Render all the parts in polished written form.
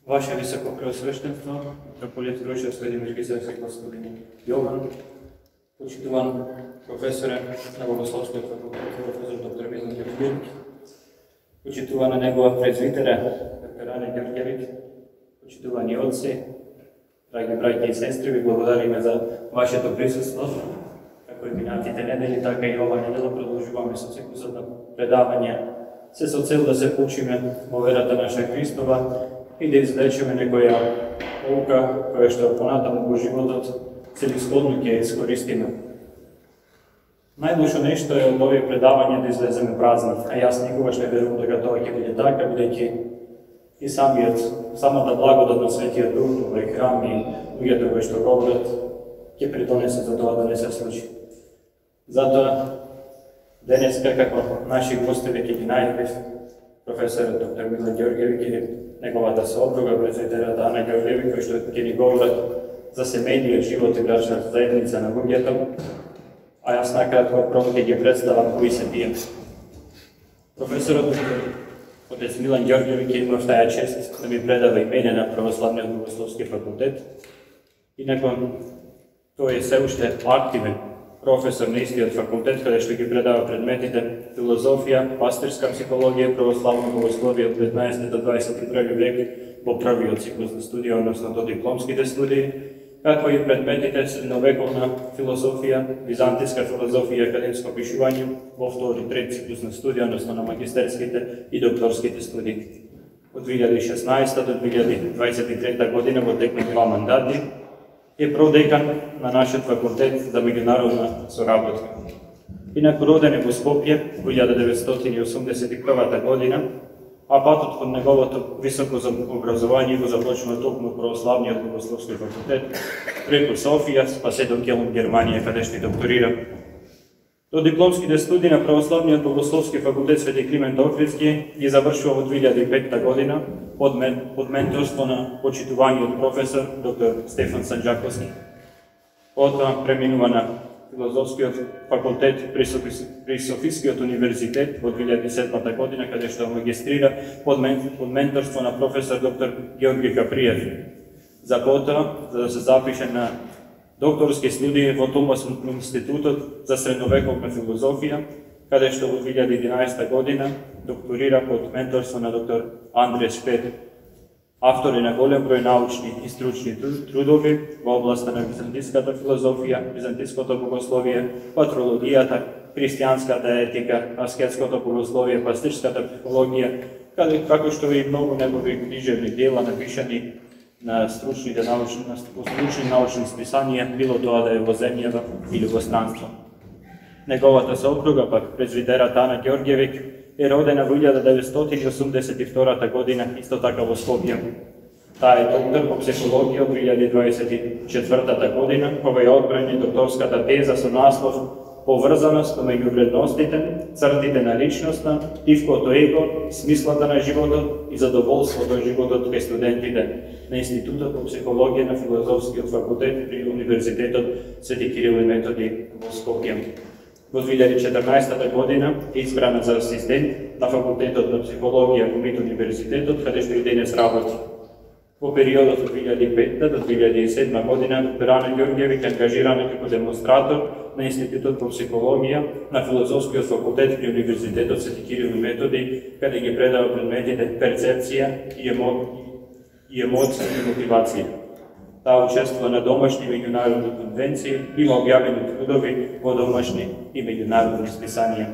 Ваше Високопреосвещенство, митрополит Грушев, Владимир Гизевски, господин Йован, почитуван професоре на Богословскиот факултет, професор доктор Милан Георгиевич, почитувана негова презвитера, доктор Ана Георгиевич, почитувани отци, драги браќи и сестри, ви благодариме за вашето присуство. Како и минатите недели, така и ова недела продолжуваме со циклусот на предавања, се со цел да се поучиме во верата наша Христова и да извлечеме некоја pouка која што понатаму во животот целисходно ќе искористиме. Најлошо нешто е од овие предавања да излеземе празни, а јас никогаш не верувам дека тоа ќе биде така, бидејќи и самата благодат на Светиот Дух, овој храм и луѓето кои што говорат ќе придонесат за тоа да не се случи. Затоа денеска како наши гостеви ќе ги најдев професорот доктор Милан Георгиевич и неговата сопруга, презвитерата Ана Георгиевич, кои што ќе ни говорат за семејниот живот и брачната заедница на луѓето, а јас накратко прво ќе ги представам кои се тие. Професорот отец Милан Георгиевич ќе имав таја чест да ми предава и мене на Православниот Богословски факултет. Инако тој е се уште активен професор на истиот факултет, каде што ги предава предметите филозофија, пастирска психологија, православно богословие од 15 до 21 век во првиот циклус на студија, односно до дипломските студии, како и предметите средновековна филозофија, византиска филозофија и академско пишување во втори, трети циклус на студија, односно на магистерските и докторските студии. Од 2016 до 2023 година во тек на 2 мандати е продекан на нашиот факултет за меѓународна соработка. Инаку роден е во Скопје во 1981 година, а патот кон неговото високо образование го започнува токму Православниот Богословски факултет преку Софија, па се до Келн, Германија, каде што докторира. До дипломските студии на Православниот Богословски факултет Свети Климент Охридски ги завршува во 2005 година под менторство на почитуваниот професор доктор Стефан Санџаковски. Потоа преминува на Филозофскиот факултет при Софискиот универзитет во 2007 година, каде што магистрира под менторство на професор доктор Георги Каприев. За потоа, за да се запише на докторски студии во Томас институтот за средновековна филозофија, каде што во 2011 година докторира под менторство на доктор Андре Шпет. Автор е на голем број научни и стручни трудови во областа на византиската филозофија, византиското богословие, патрологијата, христијанската етика, аскетското богословие, пастирската психологија, како што и многу негови книжевни дела напишани на стручни научни списанија, било тоа да е во земјава или во странство. Неговата сопруга, пак презвитерата Ана Георгиевич, е родена во 1982 година, исто така во Скопје. Таа е доктор по психологија во 2024 година, кога ја одбрани докторската теза со наслов Поврзаност меѓу вредностите, цртите на личноста, тивкото его, смислата на животот и задоволството од животот кај студентите на Институтот по психологија на Филозофскиот факултет при Универзитетот Свети Кирил и Методи во Скопје. Во 2014 година е избрана за асистент на Факултетот на психологија во МИТ Универзитетот, каде што и денес работи. Во периодот од 2005 до 2007 година доктор Ана Георгиевич ангажирана како демонстратор на Институтот по психологија на Филозофскиот факултет при Универзитетот Свети Кирил и Методи, каде ги предава предметите перцепција и емоција и мотивација. Таа учествува на домашни меѓународни конвенции, има објавени трудови во домашни и меѓународни списанија.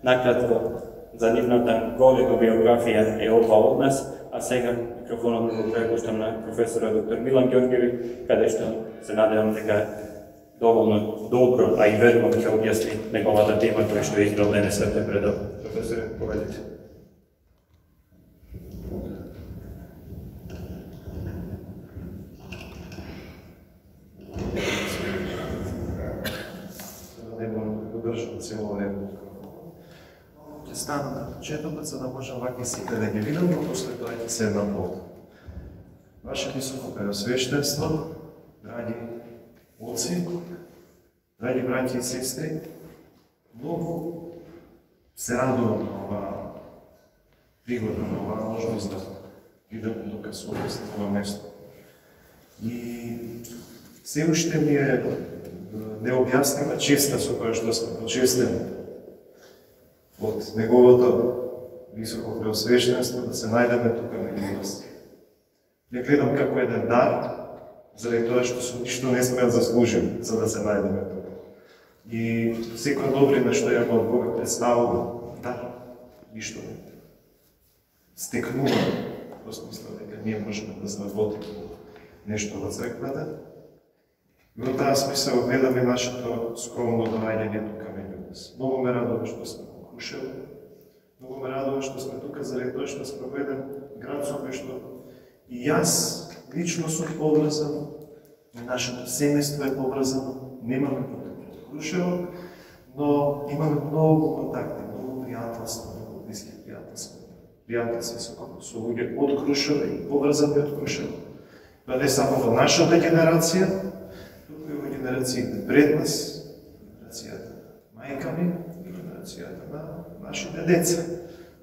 Накратко, за нивната голема биографија е ова од нас, а сега микрофонот го препуштам на професора доктор Милан Георгиевич, каде што се надевам дека доволно добро, а и верувам ќе објасни неговата тема која што е избрал денес да те предава. Професоре, поведете. Поддржам цело време. Ќе станам на почетокот, за да можам вака сите да ги видам, но после тоа ќе седнам овде. Ваше Високопреосвещенство, драги отци, драги браќи и сестри, многу се радувам на оваа пригода, на оваа можност да идам тука со ова место. И се уште ми е необјаснима честа со која што сме почестени од неговото високо преосвещенство да се најдеме тука меѓу нас. Ја гледам како еден дар, заради тоа што со ништо не сме заслужили за да се најдеме тука. И секоја добрина што ја од Бога представува, дар, ништо не. Стекнува, во смисла дека ние можеме да заработиме нешто во црквата. Во таа смисла гледаме нашето скромно доаѓање тука меѓу нас. Многу ме радува што сме во Крушево. Многу ме радува што сме тука заради тоа што сме во еден град со кој што и јас лично сум поврзан, нашето семејство е поврзано, немаме тука Крушево, но имаме многу контакти, многу пријателства, многу блиски пријателства со луѓе од Крушево и поврзани од Крушево. Па не само во нашата генерација, туку и во генерациите пред нас, генерацијата на мајка ми и генерацијата на нашите деца.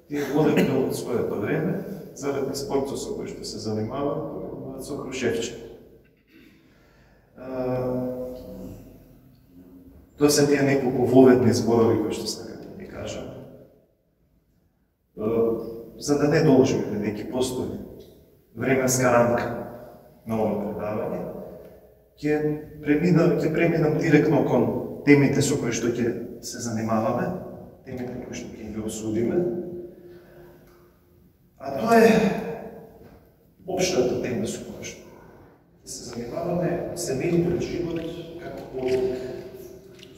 Тие водат од своето време, заради спортот со кој што се занимава со Крушевче. Тоа се тие неколку воветни зборови кои што сакам да ви кажам. За да не должиме бидејќи постои временска рамка на ова предавање, ќе преминам директно кон темите со кои што ќе се занимаваме, темите кои што ќе ги осудиме. А тоа е општата тема со која што се занимаваме, семејниот живот како полука.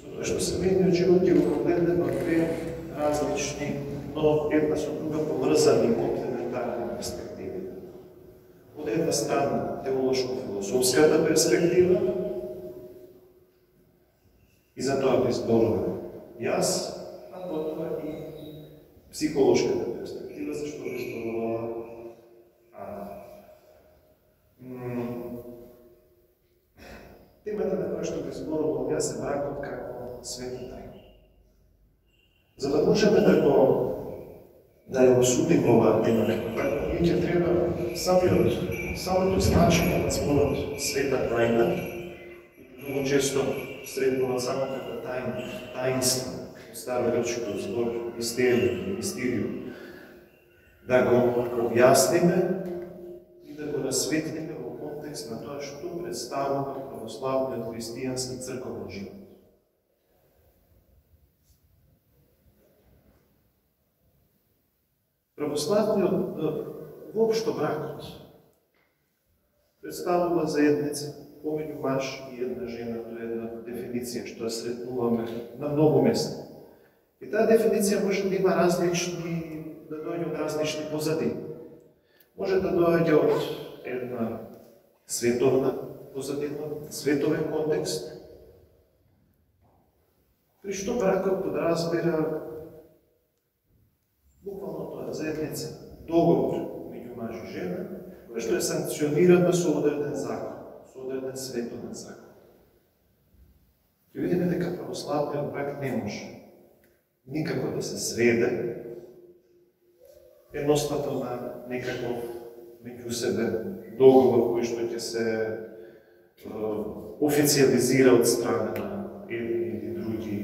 Затоа што семејниот живот ќе го погледнеме од две различни, но една со друга поврзани комплементарни перспективи. Од една страна теолошко-философската перспектива, и за тоа би зборувам јас, а потоа и психолошката перспектива, зашто би зборувала Ана. Темата на која што би зборувал јас е бракот како света тајна. За да можеме да ја осудиме оваа тема како таква, ние ќе треба самото значење на зборот света тајна, многу често сретнува само како тајна, таинство, старогрчкиот збор, мистериум, да го објасниме и да го расветлиме во контекст на тоа што представува православниот христијански црковен живот. Православниот воопшто бракот представува заедница помеѓу маж и една жена, тоа е една дефиниција што ја сретнуваме на многу места. И таа дефиниција може да има различни, да доаѓа од различни позадини. Може да доаѓа од една световна позадина, световен контекст, при што бракот подразбира буквално тоа заедница, договор меѓу маж и жена, кој што е санкционирано со одреден закон, со одреден световен закон. Ќе видиме дека православниот брак не може никако да се сведе едноставно на некаков меѓусебен договор кој што ќе се официализира од страна на едни или други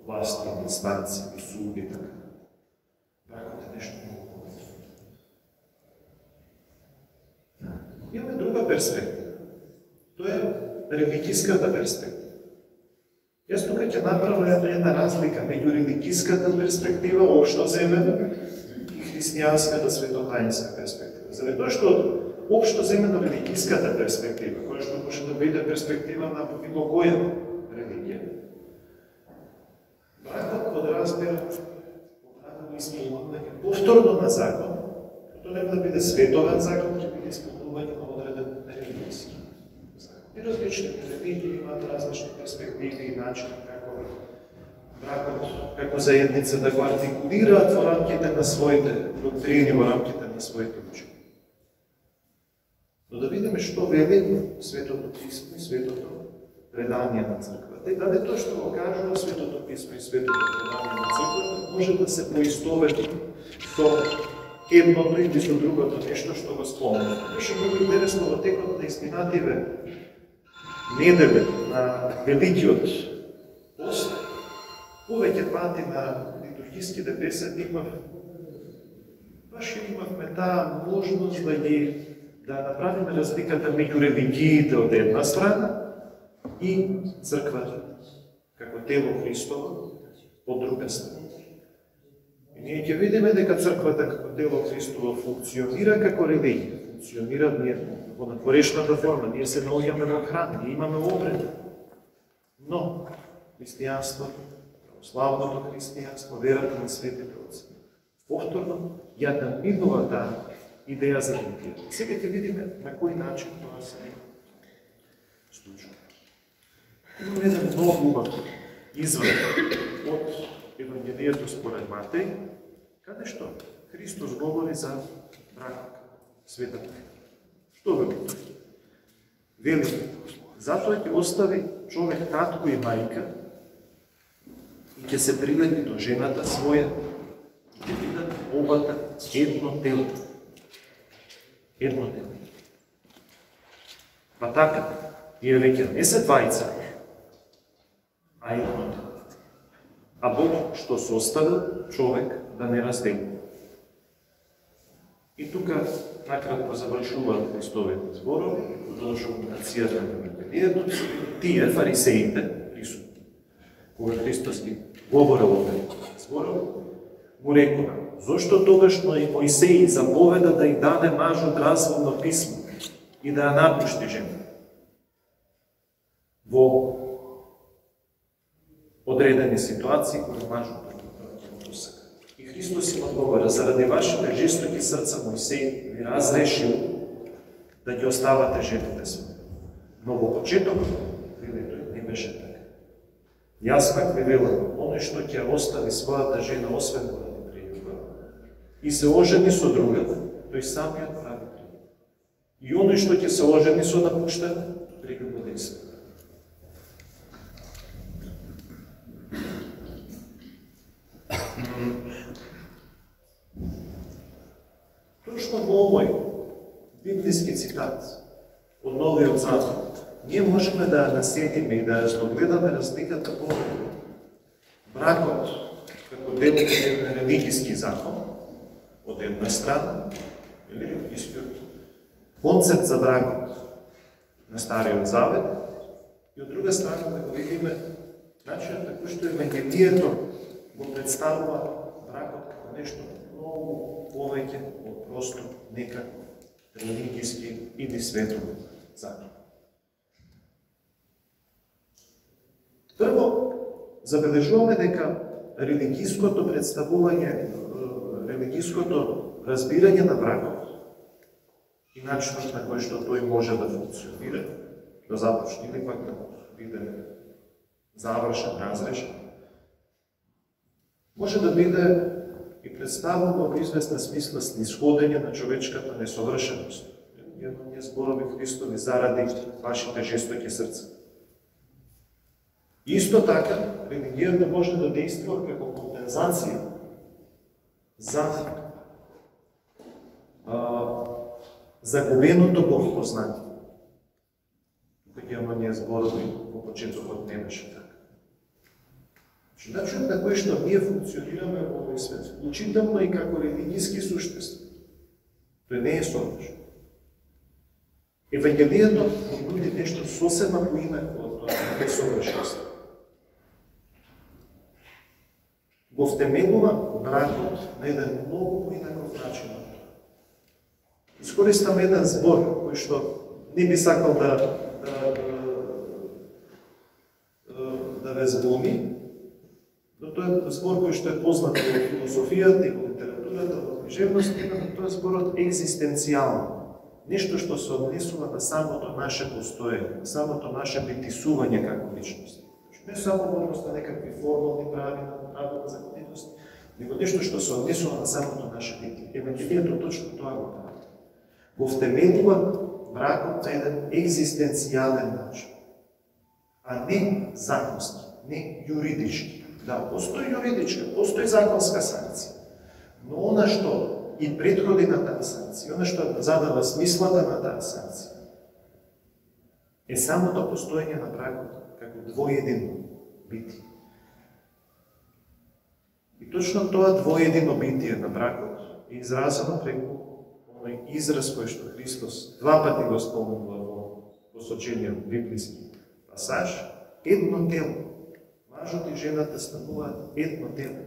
власти, инстанции, суди и така. Бракот е нешто много повеќе. Имаме друга перспектива. Тоа е религиската перспектива. Јас тука ќе направам една разлика меѓу религиската перспектива, општо земена, и христијанската светотаинска перспектива. Заради тоа што општо земена религиската перспектива, која што може да биде перспектива на било која религија, бракот подразбира исполнување повторно на закон, тоа нема да биде световен закон, ќе биде исполнување на одреден религијски закон. И различни религии имаат различни перспективи и начини како бракот, како заедница да го артикулираат во рамките на своите доктрини, во рамките на своите учења. Но да видиме што вели Светото Писмо и Светото предание на црквата. И даде тоа што го кажува Светото Писмо и Светото предание на црквата може да се поистовети со едното или со другото нешто што го спомнам. Беше многу интересно во текот на изминативе недели на Великиот пост, повеќе пати на литургиските беседи баш имавме таа можност да направиме разликата меѓу религиите од една страна и црквата како тело Христово од друга страна. И ние ќе видиме дека црквата како тело Христово функционира како религија, функционира во напорешната форма, ние се наоѓаме во храм, ние имаме обред. Но христијанство, православното христијанство, верата на светите отци, повторно ја намигува таа идеја за религија. Сега ќе видиме на кој начин тоа се случува. Имаме еден многу убав извод од Евангелието според Матеј, каде што Христос говори за бракот, светата. Што вели? Вели, затоа ќе остави човек татко и мајка и ќе се прилепи до жената своја и ќе бидат обата едно тело. Едно тело. Па така, ние веќе не се двајца, а едно тело. А Бог што составил човек да не разделува. И тука накратко завршуваат Христовите зборови, продолжувам нацијата на Евангелието, тие фарисеите, кога Христос ги говорел овие зборови, му рекоа: зошто тогаш Мојсеј заповеда да ја даде мажот разводно писмо и да ја напушти жена? Во одредени ситуации кои мажот посака. И Христос им одговора: заради вашите жестоки срца Мојсеј ви разрешил да ги оставате жените своји. Но во почетокот, велето, не беше така. Јас пак ви велам, оној што ќе остави својата жена освен поради пријуба и се ожени со другата, тој самиот прави пријуб. И оној што ќе се ожени со напуштена, пријуба действа. Точно во овој библиски цитат од Новиот Завет, ние можеме да наследиме и да разгледаме разликата во бракот како дел од еден религиски закон, од една страна, или религискиот концепт за бракот на Стариот Завет, и од друга страна да го видиме начинот на кој што Евангелието го представува бракот како нешто многу повеќе од просто некако религиски или светов закон. Прво, забележуваме дека религиското представување, религиското разбирање на бракот и начинот на кој што тој може да функционира, да започне или пак да биде завршен, разрешен, може да биде и представува во известна смисла снисходење на човечката несовршеност. Едно ние зборови Христови заради вашите жестоки срца. Исто така, религијата може да действува како компензација за загубеното богопознание. Тука ги имаме ние зборови во почетокот не беше така. Начинот на кој што ние функционираме во овој свет, вклучително и како религиски суштества, тој не е совршен. Евангелието нуди нешто сосема поинако од тоа несовршенство. Го втемелува бракот на еден многу поинаков начин. Искористам еден збор кој што не би сакал да ве збуни, но тој збор кој што е познат во философијата и во литературата, во книжевност, именно тој зборот екзистенцијално. Нешто што се однесува на самото наше постоење, на самото наше битисување како личност. Не само во однос на некакви формални правила законитост, него нешто што се однесува на самото наше битие. Евангелието точно тоа го прави. Го втемелува бракот на еден екзистенцијален начин, а не законски, не юридички. Да, постои юридичка, постои законска санкција. Но она што и претходи на таа санкција, она што задава смислата на таа санкција, е самото постоење на бракот како двоедино битие. И точно тоа двоедино битие на бракот е изразено преку оној израз кој што Христос два пати го спомнува во посочениот библиски пасаж, едно тело. Мажот и жената стануваат едно тело.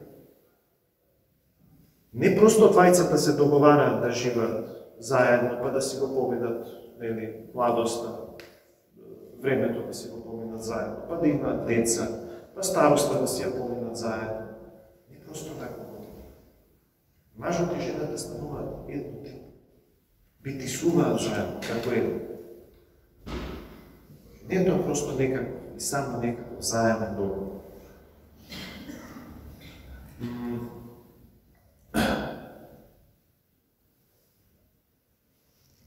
Не просто двајцата се договараат да живеат заедно, па да си го поминат, нели, младоста, времето да си го поминат заедно, па да имаат деца, па староста да си ја поминат заедно. Не просто така. Мажот и жената стануваат едно тело. Битисуваат заедно, како едно. Не е тоа просто некако и само некако заеден договор.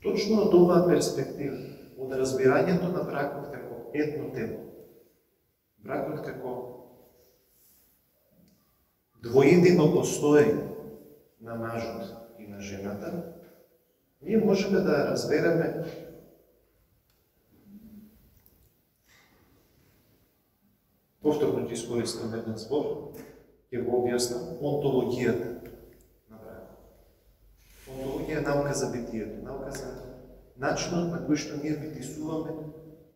Точно од оваа перспектива, од разбирањето на бракот како едно тело, бракот како двоедино постоење на мажот и на жената, ние можеме да разбереме повторно ќе искористам еден збор, ќе го објаснам, онтологијата на бракот. Онтологија е наука за битието, наука за начинот на кој што ние битисуваме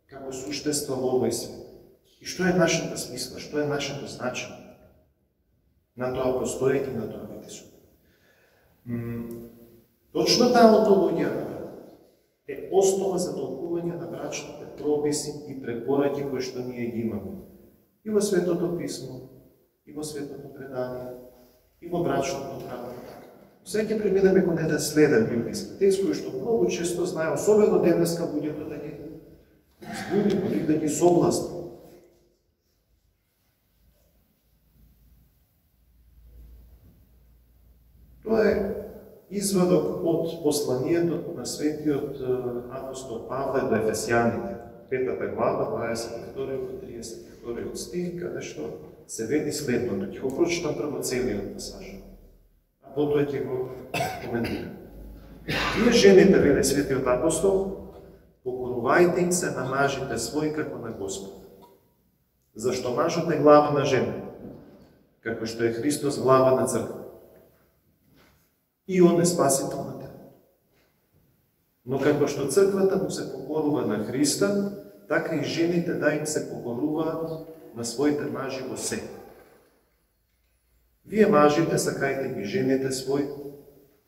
како суштество во овој свет. И што е нашата смисла, што е нашето значење на тоа постоење, на тоа битисување. Точно таа онтологија на бракот е основа за толкување на брачните прописи и препораки кои што ние ги имаме. И во Светото Писмо, и во Светото предание, и во брачното право. Сега ќе преминеме кон еден следен библиски текст, кој што многу често знае, особено денеска луѓето да ги збуни, да ги соблазни. Тоа е извадок од посланието на светиот апостол Павле до Ефесијаните, 5 глава, 22-32 стих, каде што се веди следното. Ќе го прочитам прво целиот пасаж, а потоа ќе го коментирам. Тие жените, вели светиот апостол, покорувајте им се на мажите своји како на Господ. Зашто мажот е глава на жена, како што е Христос глава на црква. И он е спасител на телото. Но како што црквата му се покорува на Христа, така и жените да им се покоруваат на своите мажи во се. Вие мажите сакајте ги жените свој,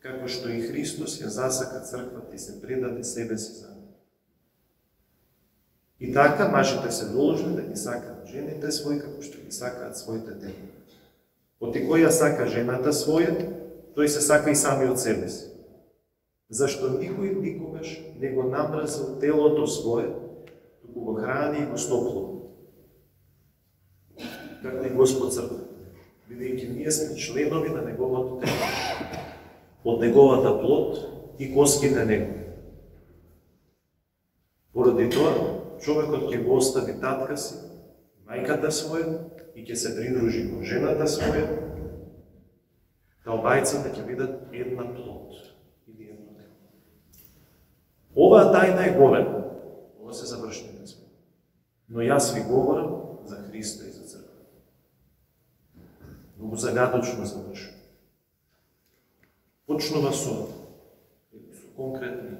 како што и Христос ја засака црквата и се предаде себе си за неја. И така мажите се должни да ги сакаат жените свој, како што ги сакаат своите тела. Оти кој ја сака жената своја, тој се сака и самиот себе си. Зашто никој никогаш не го намразил телото свое, туку го храни и го стоплува. Како и Господ црква, бидејќи ние сме членови на неговото тело, од неговата плот и коските негови. Поради тоа, човекот ќе го остави татка си, мајката своја и ќе се придружи кон жената своја, да обајците ќе бидат една плот или едно тело. Оваа тајна е голема, ова се завршните сме. Но јас ви говорам за Христа и за црква. Многу загадочно завршува. Почнува со конкретни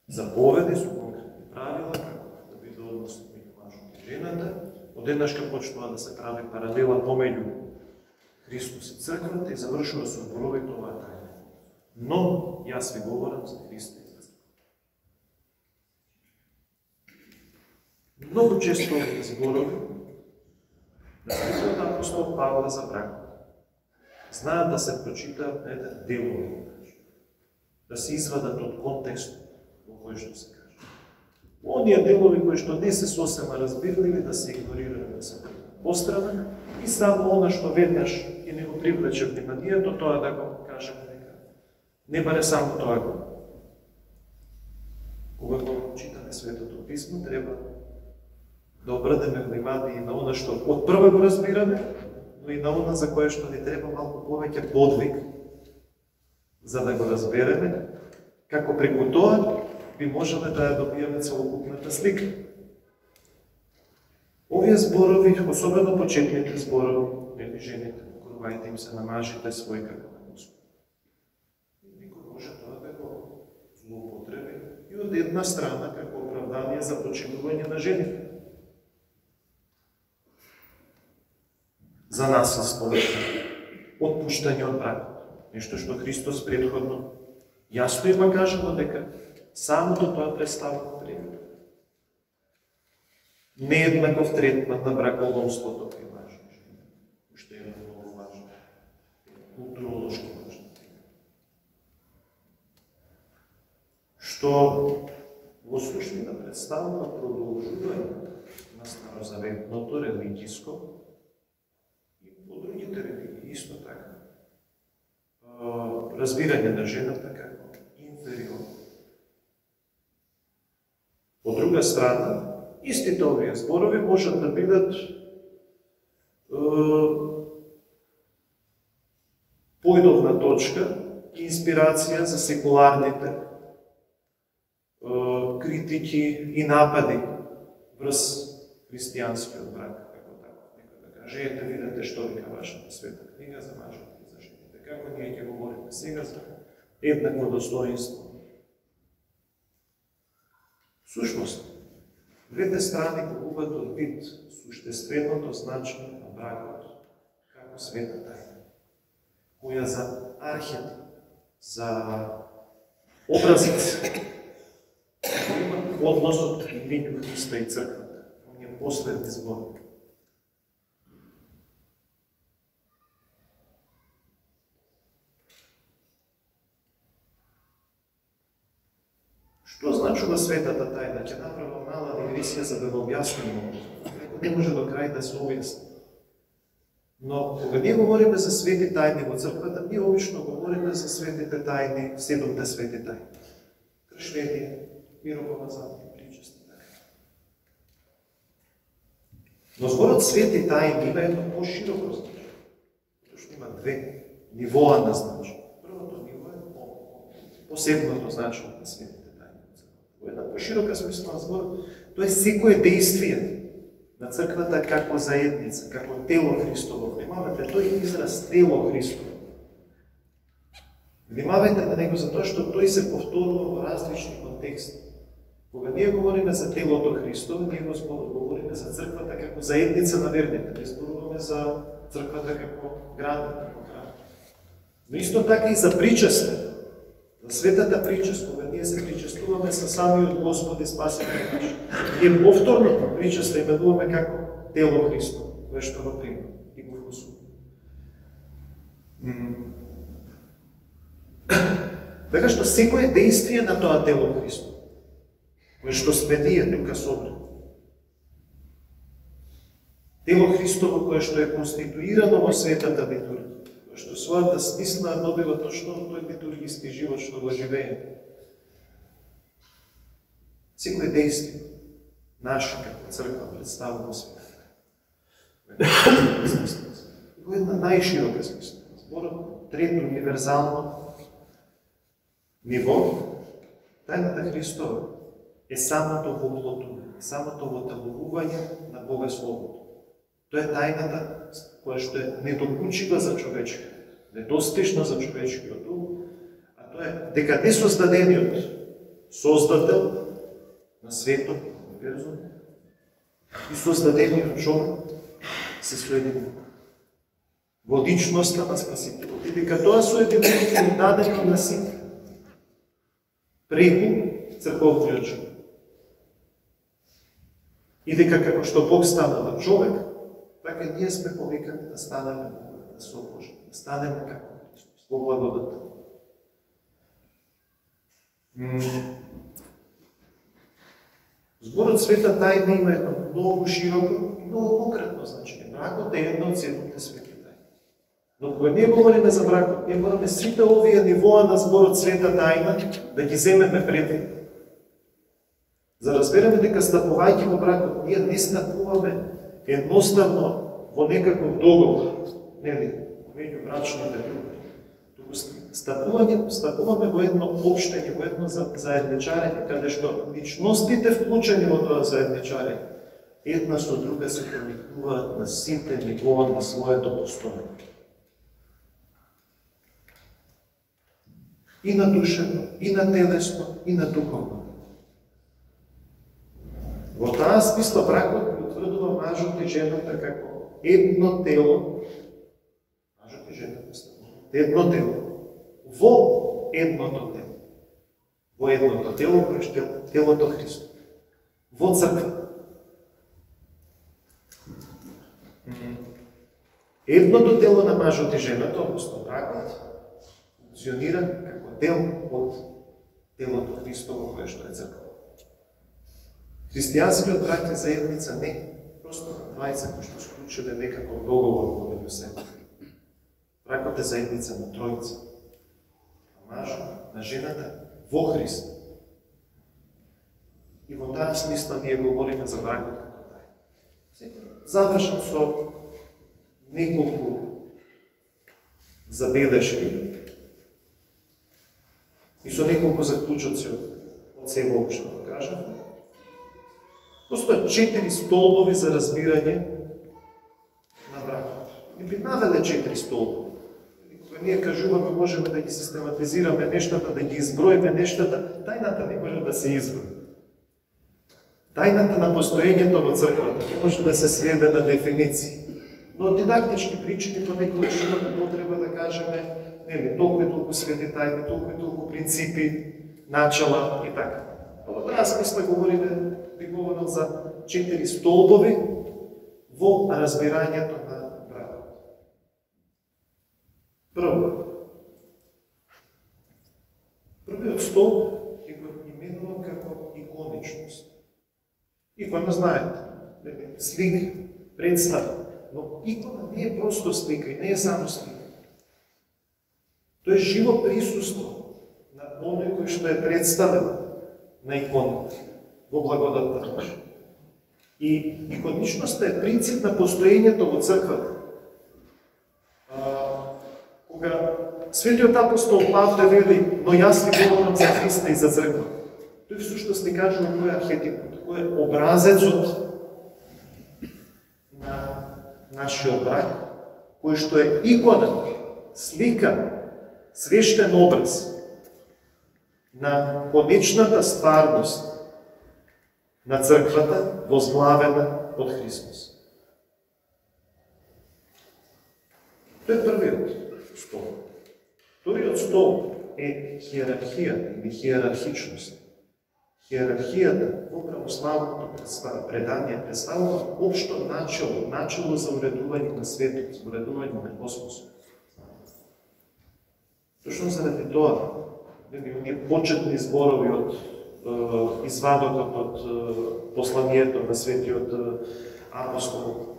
заповеди, со конкретни правила, како да биде однос меѓу мажот и жената. Одеднаш почнува да се прави паралела помеѓу Христос и црквата и завршува со зборовите оваа тајна. Но јас ви говорам за Христа и за црква. Многу често зборови на светиот апостол Павле за бракот знаат да се прочитаат на еден делови, да се извадат од контекстот во кој што се каже. Оние делови кои што не се сосема разбирливи да се игнорираат, да се пострана и само она што веднаш и не го привлече вниманието, тоа да го кажеме дека не баре само тоа го. Кога го читаме Светото Писмо, треба да обрнеме внимание и на она што од прва го разбираме, но и на она за кое што ни треба малку повеќе подвиг за да го разбереме, како преку тоа би можеле да ја добиеме целокупната слика. Овие зборови, особено почетните зборови, нели жените, покорувајте им се на мажите своји како на Господ. Никој може тоа да го злоупотреби и од една страна како оправдание за почитување на жените. За насилство, отпуштање од бракот, нешто што Христос претходно јасно има кажано дека самото тоа представува премир. Нееднаков третман на браколомството при мажи и жени. Уште е многу важно. Културолошки важно. Што во суштина представува продолжување на старозаветното религиско и во другите религии исто така. Разбирање на жената како инфериорна. Од друга страна, истите овие зборови можат да бидат појдовна точка и инспирација за секуларните критики и напади врз христијанскиот брак, како така. Некој да каже, ете видете што вика вашата света книга за мажите и за жените. Како ние ќе говориме сега за еднакво достоинство. Сушност, двете страни купуваат од вид суштественото значење на бракот како света тајна, која за архетип, за образец има односот меѓу Христа и црквата, оние последни зборови. Што значува светата тајна? Ќе направам мала дигресија за да го објасним. Не може до крај да се објасни. Но кога ние говориме за свети тајни во црквата, ние обично говориме за светите тајни, седумте свети тајни. Крштение, миропомазание, причести така. Но зборот свети тајни има едно пошироко значење. Тоа што има две нивоа на значење. Првото ниво е посебното значење на светите. Во една поширока смисла на зборот, тоа е секое действие на црквата како заедница, како тело Христово. Внимавајте, тој е израз тело Христово. Внимавајте на него затоа што тој се повторува во различни контексти. Кога ние говориме за телото Христово, ние говориме за црквата како заедница на верните, не зборуваме за црквата како град, како храм. Но исто така и за причест. За светата причест, кога ние се причестуваме со самиот Господ и Спасител наш, ние повторно причеста именуваме како тело Христово, кое што го прима и го вкусува. Така што секое действие на тоа тело Христово, кое што сме ние тука собрани, тело Христово кое што е конституирано во светата литургија, што својата смисла добива точно од тој литургиски живот што го живееме. Секој действие наше како црква представува светата. Во една најширока смисла. Зборот трето универзално ниво, тајната Христова е самото воплотување, самото вотелувување на Бога Словото. Тоа е тајната која што е недокучива за човечкиот, недостижна за човечкиот ум, а тоа е дека несоздадениот создател на светот, универзум, и создадениот човек се соединува во личноста на Спасителот. И дека тоа соединување е дадено на сите преку црковниот живот. И дека како што Бог станува човек, така ние сме повикани да станеме да собожни, да станеме како Христос, во благодата. Зборот света тајна има едно многу широко и многу конкретно значење. Бракот е едно од седмите свети тајни. Но кога ние говориме за бракот, ние мораме сите овие нивоа на зборот света тајна да ги земеме предвид. За да разбереме дека стапувајќи во бракот, ние не стапуваме едноставно во некаков договор, нели, меѓу брачните луѓе. стапуваме во едно општење, во едно заедничарење, каде што личностите вклучени во тоа заедничарење, една со друга се проникнуваат на сите нивоа на своето постоење. И на душевно, и на телесно, и на духовно. Во таа смисла бракот ги утврдува мажот и жената како едно тело, мажот и жената едно тело, во едното тело. Во едното тело, кој што е телото Христо. Во црква. Едното тело на мажот и жената, односно бракот, функционира како дел од телото Христово, кое што е црква. Христијанскиот брак е заедница не просто на двајца кои што склучиле некаков договор помеѓу себе. Бракот е заедница на тројца. На мажот, на жената во Христ. И во таа смисла ние говориме за бракот како тај. Завршам со неколку забелешки и со неколку заклучоци од себе што да кажам. Постојат 4 столбови за разбирање на бракот. Не би навеле 4 столбови. Кога ние кажуваме, можеме да ги систематизираме нештата, да ги изброиме нештата, тајната не може да се изброи. Тајната на постоењето во црквата не може да се сведе на дефиниции. Но од дидактички причини понекогаш имаме потреба да кажеме, нели, толку и толку свети тајни, толку и толку принципи, начала и така. Во таа смисла би говорил за 4 столбови во разбирањето на бракот. Првиот столб ќе го именувам како иконичност. Икона знаете, слика, представа. Но икона не е просто слика и не е само слика. Тоа е живо присуство на оној кој што е представен на иконата во благодатта Божја. И иконичноста е принцип на постоењето во црквата. Кога светиот апостол Павле вели, но јас ви говорам за Христа и за црква, тој всушност ни кажува кој е архетипот, кој е образецот на нашиот брак, кој што е икона, слика, свештен образ на конечната стварност на црквата возглавена од Христос. Тој е првиот стол. Вториот стол е хиерархија или хиерархичност. Хиерархијата во православното предание представува општо начало за уредување на светот, за уредување на космосот. Точно заради тоа, оние почетни зборови од извадокот од посланието на светиот апостол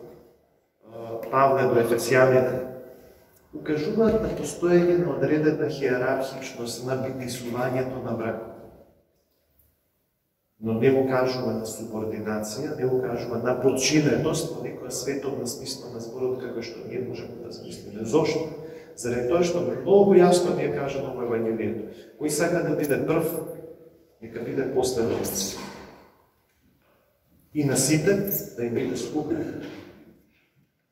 Павле до Ефесијаните, укажуваат на постоење на одредена хиерархичност на битисувањето на бракот. Но не го кажува на субординација, не го кажува на подчиненост, по некоја световна смисла на зборот како што ние можеме да замислиме. Зошто? Заради тоа што многу јасно ни е кажано во Евангелието. Кој сака да биде прв, нека биде последен. И на сите да им биде слуга.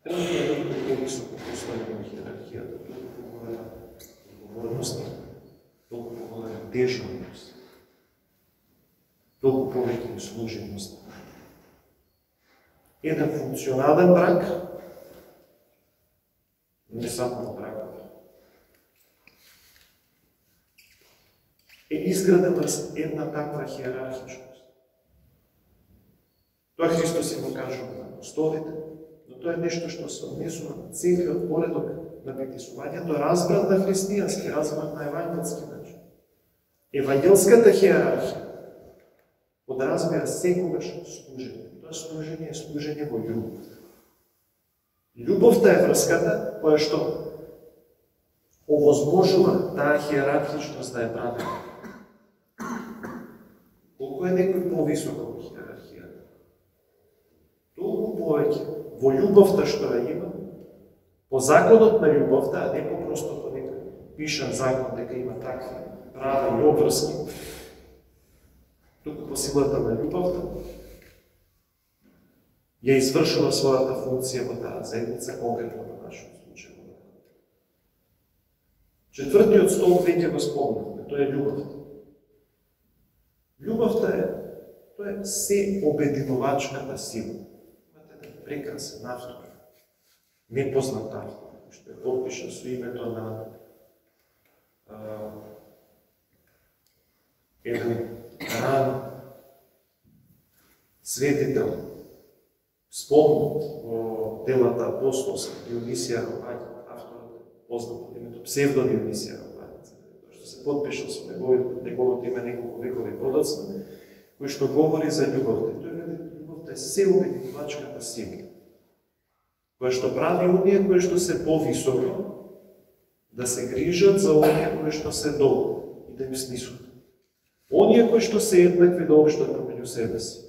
Треба да е толку високо поставено на хиерархијата, толку поголема одговорност, толку поголема тежност, толку повеќе служеност. Еден функционален брак, не само брак, е изграден врз една таква хиерархичност. Тоа Христос им го кажува на апостолите, но тоа е нешто што се однесува на целиот поредок на битисувањето, разбрат на христијански, разбрат на евангелски начин. Евангелската хиерархија подразбира секогаш служење. Тоа служење е служење во љубов. Љубовта е врската која што овозможува таа хиерархичност да е правилна. Колку е некој повисоко во хиерархијата, толку повеќе во љубовта што ја има, по законот на љубовта, а не по просто по некој пишан закон дека има такви права и обврски, туку по силата на љубовта, ја извршува својата функција во таа заедница, конкретно на нашиот случај. Четвртиот столб веќе го спомнавме, тоа е љубовта. Љубовта е, тоа е се обединувачката сила. Имате еден прекрасен автор, непознат автор, што е подпишан со името на еден ран светител, спомнат во делата апостолска, Дионисија Ареопагит, авторот познат под името псевдо Дионисија Ареопагит, што се подпишал со неговото име неколку векови подоцна, кој што говори за љубовта. Тој вели, љубовта е се обединувачката сила, која што прави оние кои што се повисоко да се грижат за оние кои што се долу и да им снисат. Оние кои што се еднакви да обштат помеѓу себе си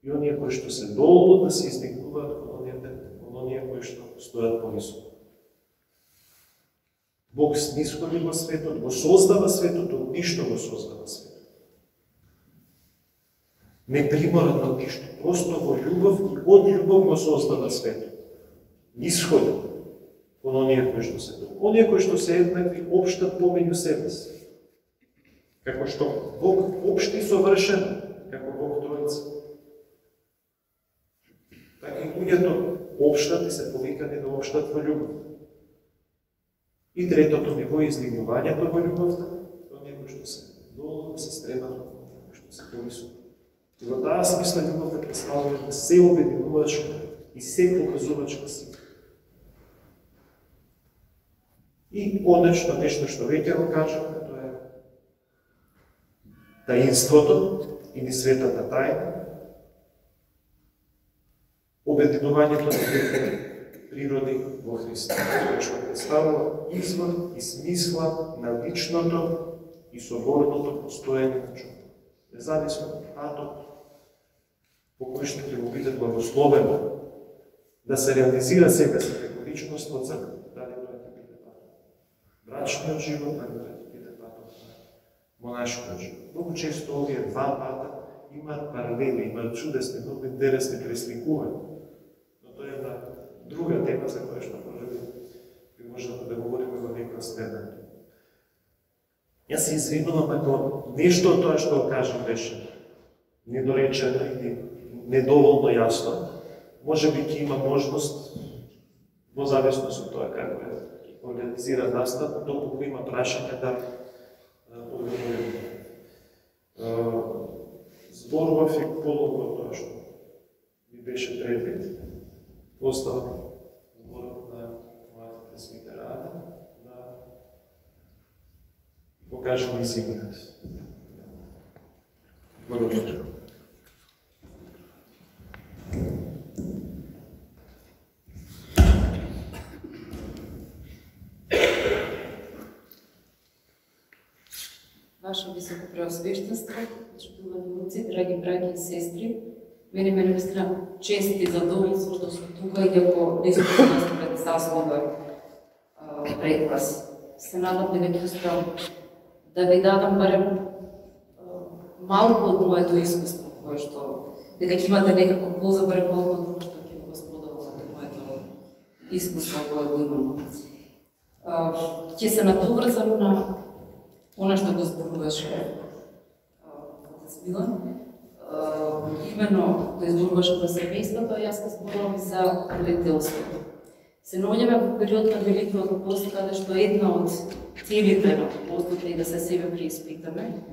и оние кои што се долу да се издигнуваат кон оние кои што стојат повисоко. Бог снисходи во светот, го создава светот, од ништо го создава светот. Не приморат од ништо, просто во љубов и од љубов го создава светот. Нисходи кон оние кои што се долу. Оние кои што се еднакви обштат помеѓу себе си. Како што Бог обшти совршено, како Бог Тројца. Така и луѓето обштат и се повикани да обштат во љубов. И третото ниво е издигнувањето во љубовта, оние кои што се долу да се стремат во кои што се повисоко. И во таа смисла љубовта представува се обединувачка и се показувачка сила. И конечно нешто што веќе го кажаме, тоа е таинството или светата тајна, обединувањето на двете природи во Христа, што представува извор и смисла на личното и соборното постоење на човек. Независно од патот по кој што ќе го биде благословено да се реализира себе си како личност во црква, дали тоа ќе биде патот брачниот живот, дали тоа ќе биде патот монашкиот живот. Многу често овие два пата имаат паралели, имаат чудесни, многу интересни пресликувања. Но тоа е една друга тема за која што би можело да говориме во некоја следна. Јас се извинувам ако нешто од тоа што кажам беше недоречено или недоволно јасно. Може би ќе има можност, во зависност од тоа како е организира настап, доколку има прашања да одговориме. Зборував и половно тоа што ми беше предвид. Оставам зборував на мојата пресвитера да покажем и сигнат. Благодаря. Ваше Високопреосвещенство, почитувани уци, драги браќи и сестри, мене ме навистина чест и задоволство што сум тука и ако не сум пред заслуга пред вас. Се надам дека ќе успеам да ви дадам барем малку од моето искуство, кое што дека ќе имате некако полза барем малку од тоа што ќе го споделувате моето искуство кое го имам. Ќе се натоврзам на она што го зборуваше отец Милан, именно да изборуваше за семејството, јас ќе зборувам за родителството. Се наоѓаме во период на Великиот пост, каде што една од целите на постот е да се себе преиспитаме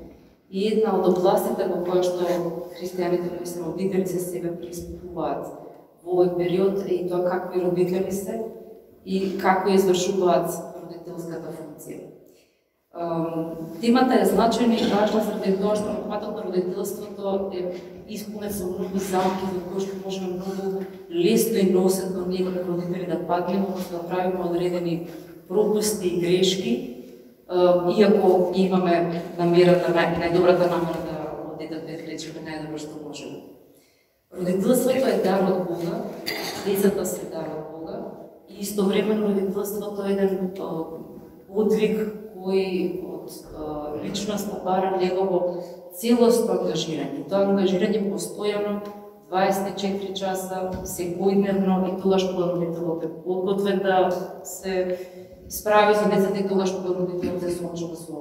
и една од областите во која што христијаните кои се родители се себе преиспитуваат во овој период е и тоа какви родители се и како извршуваат родителската функција. Темата е значајна и важна заради тоа што патот на родителството е исполнет со многу замки во кои што можеме многу лесно и носетно ние како родители да паднеме, да правиме одредени пропусти и грешки, иако имаме намерата, најдобрата намера да од детето лечиме најдобро што можеме. Родителството е дар од Бога, децата се дар од Бога и истовремено родителството е еден подвиг кој од личноста бара негово целосно ангажирање. Тоа ангажирање постојано 24 часа, секојдневно и тогаш кога родителот е подготвен да се справи за децата и тогаш кога родителот се соочува со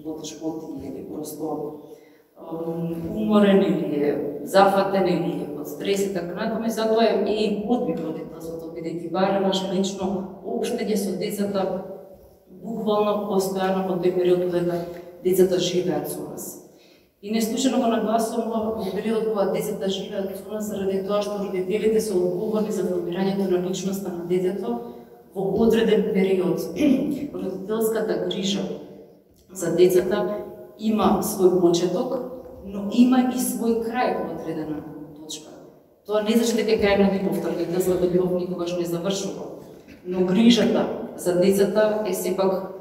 потешкоти или просто уморен или зафатен или од стрес и така натаму. Затоа е и подвиг родителството, бидејќи бараш лично општење со децата буквално постојано во тој период кога децата живеат со нас. И неслучено го нагласувам во период кога децата живеат со нас заради тоа што родителите се одговорни за формирањето на личноста на детето во одреден период. Родителската грижа за децата има свој почеток, но има и свој крај во одредена точка. Тоа не значи дека крај на љубовта, родителската љубов никогаш не завршува. Но грижата за децата е сепак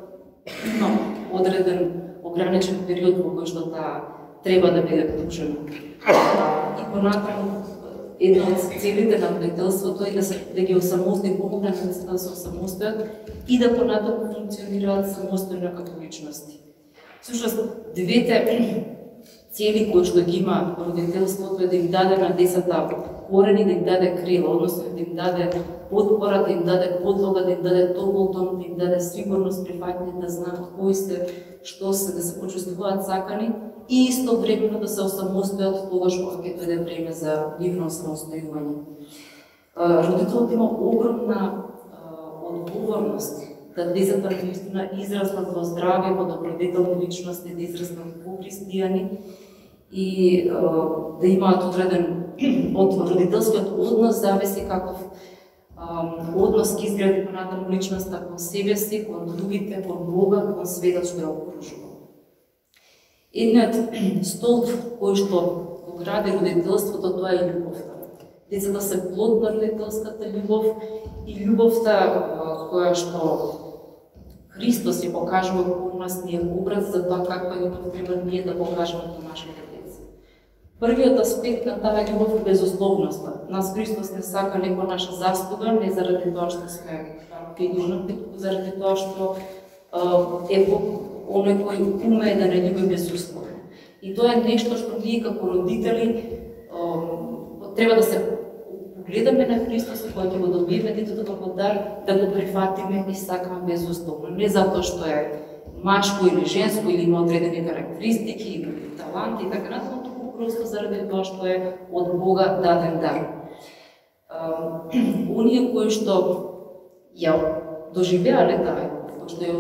има одреден ограничен период во кој што таа треба да биде продолжена. И понатаму една од целите на родителството е да ги осамостои, помогне на децата да се осамостојат и да понатаму функционираат самостојно како личности. Всушност, двете цели кои што ги има родителството е да им даде на децата корени, да им даде крила, односно да им даде подпора, да им даде подлога, да им даде топол дом, да им даде сигурност, прифаќање, да знаат кои се, што се, да се почувствуваат сакани и истовремено да се осамостојат тогаш кога ќе дојде време за нивно самостојување. Родителот има огромна одговорност да децата наистина израснат во здраве, во добродетелни личности, да израснат во христијани и да имаат одреден од родителскиот однос зависи каков однос ќе изгради понатаму личноста кон себе си, кон другите, кон Бога, кон светот што ја окружува. Едниот столб кој што го гради родителството, тоа е љубовта. Децата се плод на родителската љубов и љубовта која што Христос ја покажува кон нас, ни е образ за тоа каква љубов треба ние да покажеме кон нашите деца. Првиот аспект на таа љубов е безусловноста. Нас Христос не сака не по наша заслуга, не заради тоа што сме фигурни, туку заради тоа што е оној кој уме да не љуби безусловно. И тоа е нешто што ние како родители треба да се погледаме на Христос, кога ќе го добиеме детето како дар, да го прифатиме и сакаме безусловно. Не затоа што е машко или женско или има одредени карактеристики или таланти и така натаму, туку просто заради тоа што е од Бога даден дар. Оние кои што ја доживеале таа, кои што ја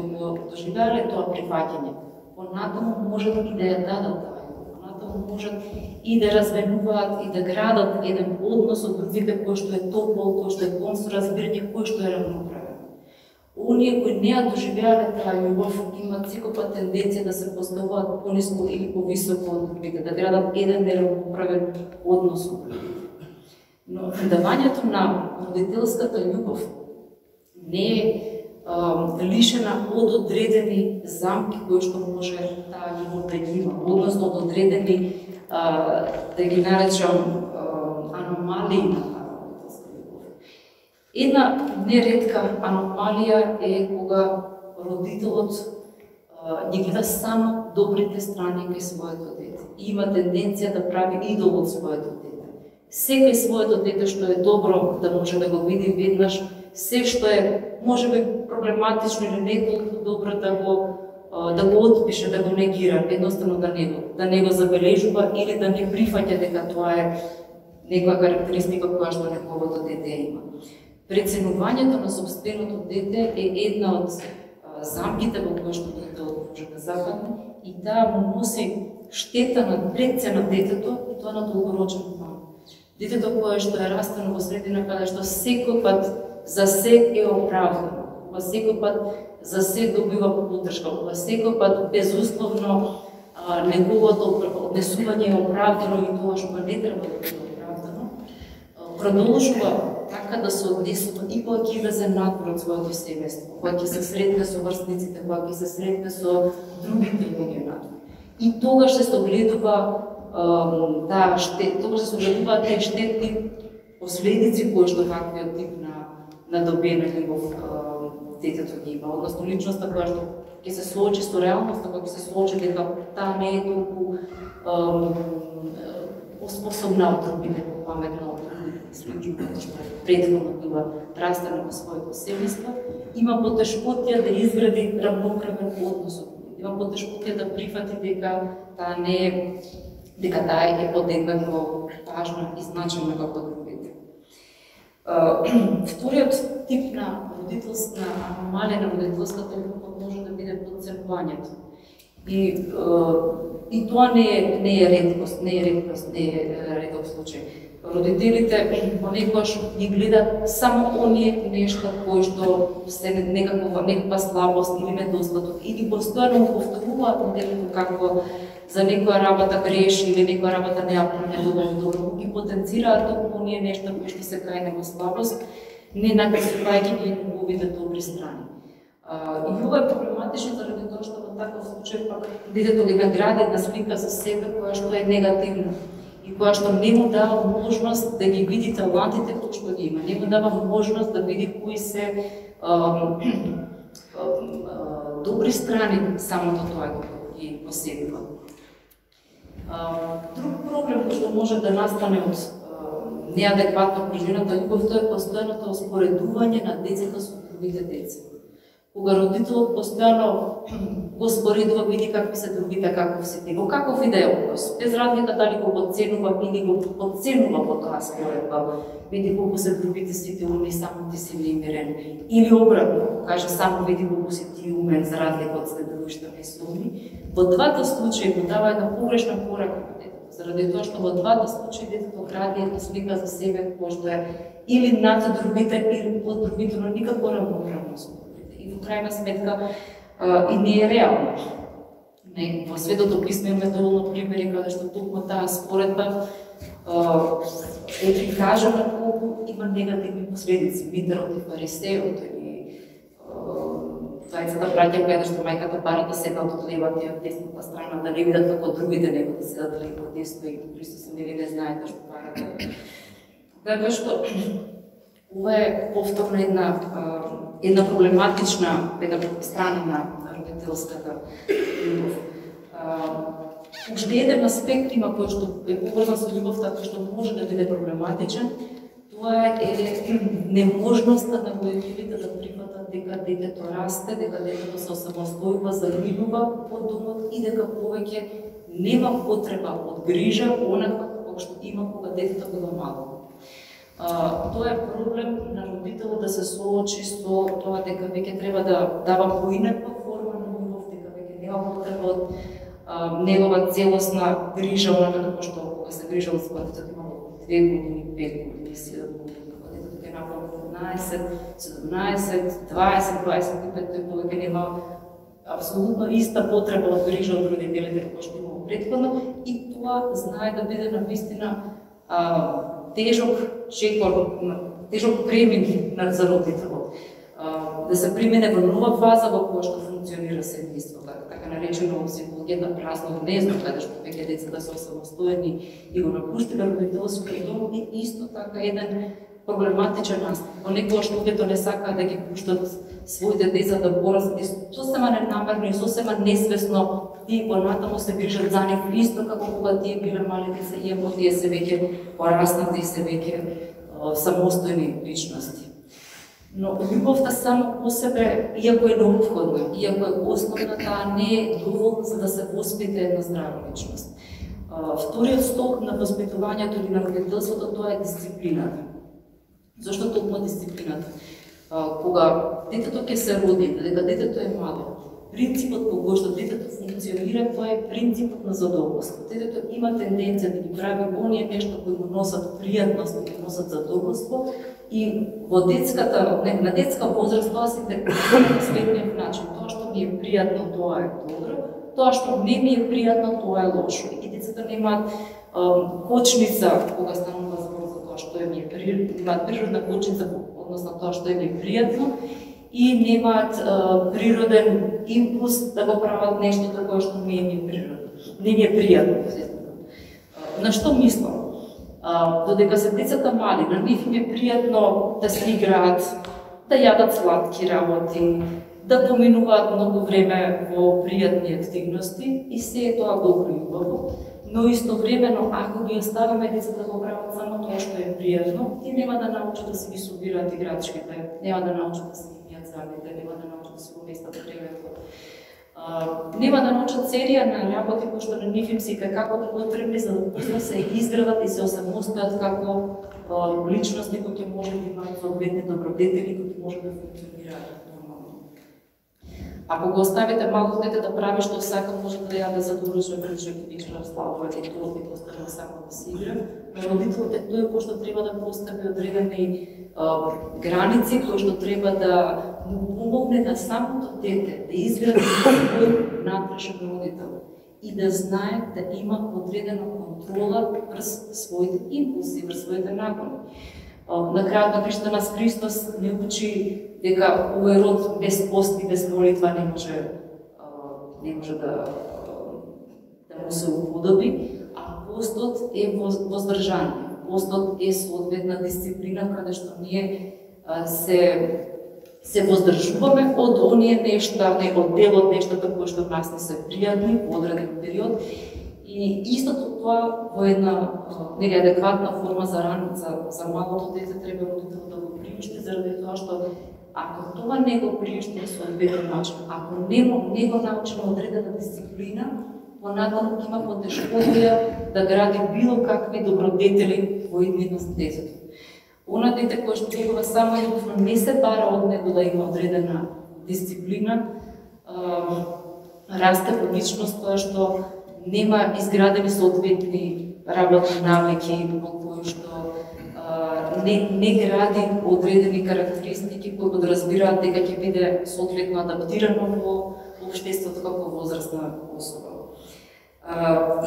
доживеале тоа прифаќање, понатаму можат и да ја дадат таа, понатаму можат и да разменуваат и да градат еден однос од другите кој што е топол, кој што е пон со разбирање, кој што е равноправен. Оние кои не ја доживеале таа љубов имаат секогаш тенденција да се поставуваат пониско или повисоко од другите, да градат еден неравноправен однос од другите. Но давањето на родителската љубов не е лишена од одредени замки кои што може таа љубов да ги има, односно од одредени, да ги наречам, аномалии на таа родителска љубов. Една неретка аномалија е кога родителот ги гледа само добрите страни кај своето дете и има тенденција да прави идол од своето дете. Секој своето дете што е добро да може да го види веднаш, се што е можеби проблематично или не толку добро да го отпише, да го негира, едноставно да не го забележува или да не прифаќа дека тоа е некоја карактеристика која што неговото дете има. Преценувањето на сопственото дете е една од замките во која што родителот може да западне и таа му носи штета на прецена на детето и тоа на долгорочен план. Детето кое што е растено во средина каде што секој пат за се е оправдано, кога секој пат за се добива поддршка, кога секој пат безусловно неговото однесување е оправдано и тоа што не треба да биде оправдано, продолжува така да се однесува и кога ќе излезе надвор од своето семејство, кога ќе се сретне со врсниците, кога ќе се сретне со другите луѓе надвор. И тогаш се согледува тогаш се согледуваат тие штетни последици кои што ваквиот тип на добиена љубов детето ги има, односно личноста која што ќе се соочи со реалноста, кога ќе се соочи дека таа не е толку способна од другите, паметна од другите, исклучувајќи што претходно била растена во своето семејство, има потешкотија да изгради равноправен однос од другите, има потешкотија да прифати дека таа не е, дека таа е подеднакво важна и значајна како другите. Вториот тип на родителска аномалија на родителската група може да биде подценувањето. И тоа не е реткост, не е редок случај. Родителите понекогаш ги гледат само оние нешта кои што се некаква слабост или недостаток, или постојано повторуваат моделите како за некоја работа греши или некоја работа не ја прави доволно добро, ги потенцираат токму оние нешта кои што се кај него слабост, не нагасувајќи ги неговите добри страни. И ова е проблематично заради тоа што во таков случај пак детето ги гради една слика за себе која што е негативна и која што не му дава можност да ги види талантите кои што ги има, не му дава можност да види кои се добри страни самото тоа ги поседува. Друг проблем кој што може да настане од неадекватно преживената љубов, тоа е постојаното успоредување на децата со другите деца. Кога родителот постојано го споредува, види какви се другите, каков си ти, во каков и да е однос, без разлика дали го подценува или го подценува по тоа споредба, види колку се другите сите умни, само ти си неимирен. Или обратно, каже само види колку си ти умен за разлика од следови што не се умни. Во двата случаи го дава една погрешна порака на детето, заради тоа што во двата случаи детето гради една слика за себе која што е или над другите или под другите, но никако равноправно со другите. И во крајна сметка и не е реално. Во Светото писмо имаме доволно примери каде што токму таа споредба е прикажана колку има негативни последици. Митерот и фарисеот или двајцата браќа каде што мајката бара да седнат од левата и од десната страна, да не видат како другите него да седат лево од десно и Христос нели не знаете што барате. Така што ова е повторна една проблематична страна на родителската љубов. Уште еден аспект има кој што е поврзан со љубовта, кој што може да биде проблематичен, тоа е неможноста на родителите да прифатат дека детето расте, дека детето се осамостојува, загрижува од домот и дека повеќе нема потреба од грижа онаква како што има кога детето било мало. Тоа е проблем на родителот да се соочи со тоа дека веќе треба да дава поинаква форма на љубов, дека веќе нема потреба од негова целосна грижа, онака како што кога се грижал за детето имало 2 години, 5 години, 7 години, кога детето е наполно 15, 17, 20, 25, тој повеќе нема апсолутно иста потреба од грижа од родителите како што имало претходно и тоа знае да биде навистина тежок чекор, тежок премин за родителот. Да се премине во нова фаза во која што функционира семејството, така наречено психологијата празно гнездо, каде што веќе децата се самостојни и го напуштиле родителскиот дом и исто така еден проблематичен аспект. Понекогаш луѓето не сакаат да ги пуштат своите деца да пораснат и сосема ненамерно и сосема несвесно тие понатаму се грижат за нив исто како кога тие биле мали деца, иако тие се веќе пораснати и се веќе самостојни личности. Но љубовта само по себе, иако е неопходна, иако е основна, таа не е доволна за да се воспита една здрава личност. Вториот столб на воспитувањето или на родителството тоа е дисциплината. Зошто толку дисциплината? Кога детето ќе се роди, дека детето е мало, принципот по кој што детето функционира, тоа е принципот на задоволство. Детето има тенденција да ги прави оние нешта кои му носат пријатност, да ги носат задоволство и во на детска возраст тоа се интерпретира на следниот начин. Тоа што ми е пријатно, тоа е добро, тоа што не ми е пријатно, тоа е лошо. И децата немаат кочница кога станува збор за тоа што им е имаат природна кочница, односно тоа што им е пријатно, и немаат природен импулс да го прават нештото кое што не е природно, не е пријатно. На што мислам? Додека се децата мали, на нив им е пријатно да се играат, да јадат сладки работи, да поминуваат многу време во пријатни активности и се тоа добро и убаво, но истовремено ако ги оставаме децата да го прават само тоа што е пријатно, ти нема да научат да се ги собираат играчките, нема да научат да се ги мијат зъбите, нема да научат да се го местат кревето. Нема да научат серија на работи кои што на нив им се како потребни за да се изградат и се осамостојат како личности кои ќе може да имаат соодветни добродетели кои може да функционираат нормално. Ако го оставите малко дете да прави што сака, може да ја да задоволува приличните вечера славовете и тоа и остане само да се игра. Но родителот е тој кој што треба да постави одредени граници, кои што треба да му помогне на самото дете да изгради свој натрешен родител и да знае да има одредена контрола врз своите импулси, врз своите нагони. На крајот на Хриштонас Христос не учи дека овој род без пост и без молитва не може да му се уподоби, а постот е воздржание. Постот е соодветна дисциплина каде што ние се воздржуваме од оние нешта, од дел од нештата кои што нас не се пријатни во одреден период. И истото тоа во една адекватна форма за малото дете треба родител да го приушти, заради тоа што ако тоа не го приушти на соодветен начин, ако не го научи на одредена дисциплина, понатаму има потешкотија да гради било какви добродетели во иднина на детето. Она дете кој што добива само љубов, не се бара од него да има одредена дисциплина, расте во личност која што нема изградени соодветни работни навики, во кои што не гради одредени карактеристики кои подразбираат дека ќе биде соодветно адаптирано во општеството како возрастна особа.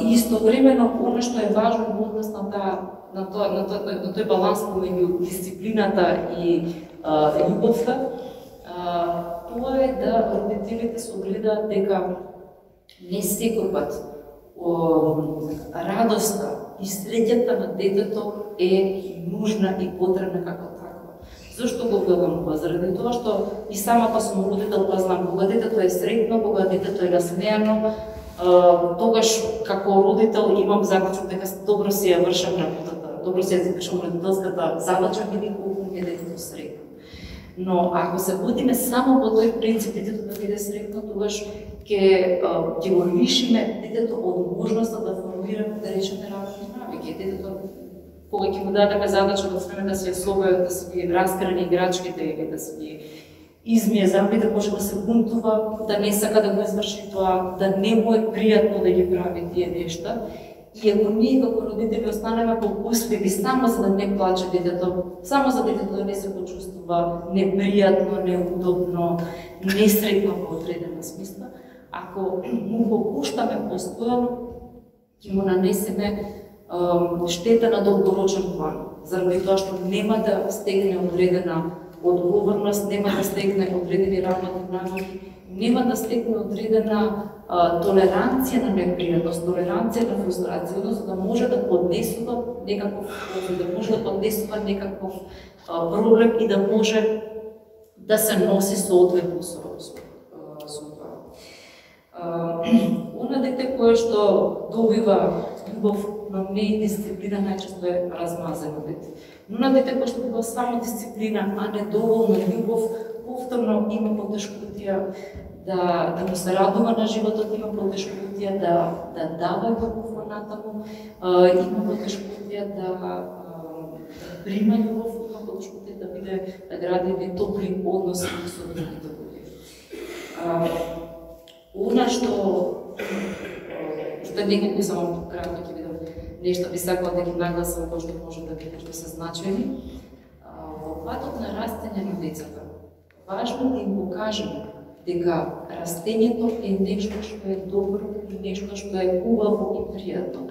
И истовремено, оно што е важно во однос на тој баланс помеѓу дисциплината и љубовта, тоа е да родителите согледаат дека не секој пат радоста и среќата на детето е нужна и потребна како таква. Зошто го велам ова? Заради тоа што и самата сум родител, па знам кога детето е среќно, кога детето е насмеано, тогаш како родител имам заклучок дека добро си ја вршам работата, добро си ја завршам родителската задача, бидејќи колку ми е детето среќно. Но ако се водиме само по тој принцип детето да биде среќно, тогаш ќе го лишиме детето од можноста да формира, да речеме, работни навики. Детето, кога ќе му дадеме задача да успеме да се ја собере, да се ги раскрани играчките или да се ги измие зъбите, може да се бунтува, да не сака да го изврши тоа, да не му е пријатно да ги прави тие нешта. И ако ние како родители останеме попустливи само за да не плаче детето, само за детето да не се почувствува непријатно, неудобно, несреќно во одредена смисла, ако му го пуштаме постојано, ќе му нанесеме штета на долгорочен план, заради тоа што нема да стегне одредена одговорност, нема да стегне одредени работни навики, нема да стегне одредена толеранција на непријатност, толеранција на фрустрација, односно да може да поднесува некаков проблем и да може да се носи соодветно со тоа. Она дете кое што добива љубов, но не и дисциплина, најчесто е размазено дете. Но на дете кое што добива само дисциплина, а не доволно љубов, повторно има потешкотија да му се радува на животот, има потешкотија да дава љубов натаму, има потешкотија да прима љубов, има потешкотија да гради топли односи со другите луѓе. Она што неколку само кратко ќе видам нешто би сакала да ги нагласам кои што може да бидат се значени. Во патот на растење на децата, важно да им покажеме дека растењето е нешто што е добро и нешто што е убаво и пријатно.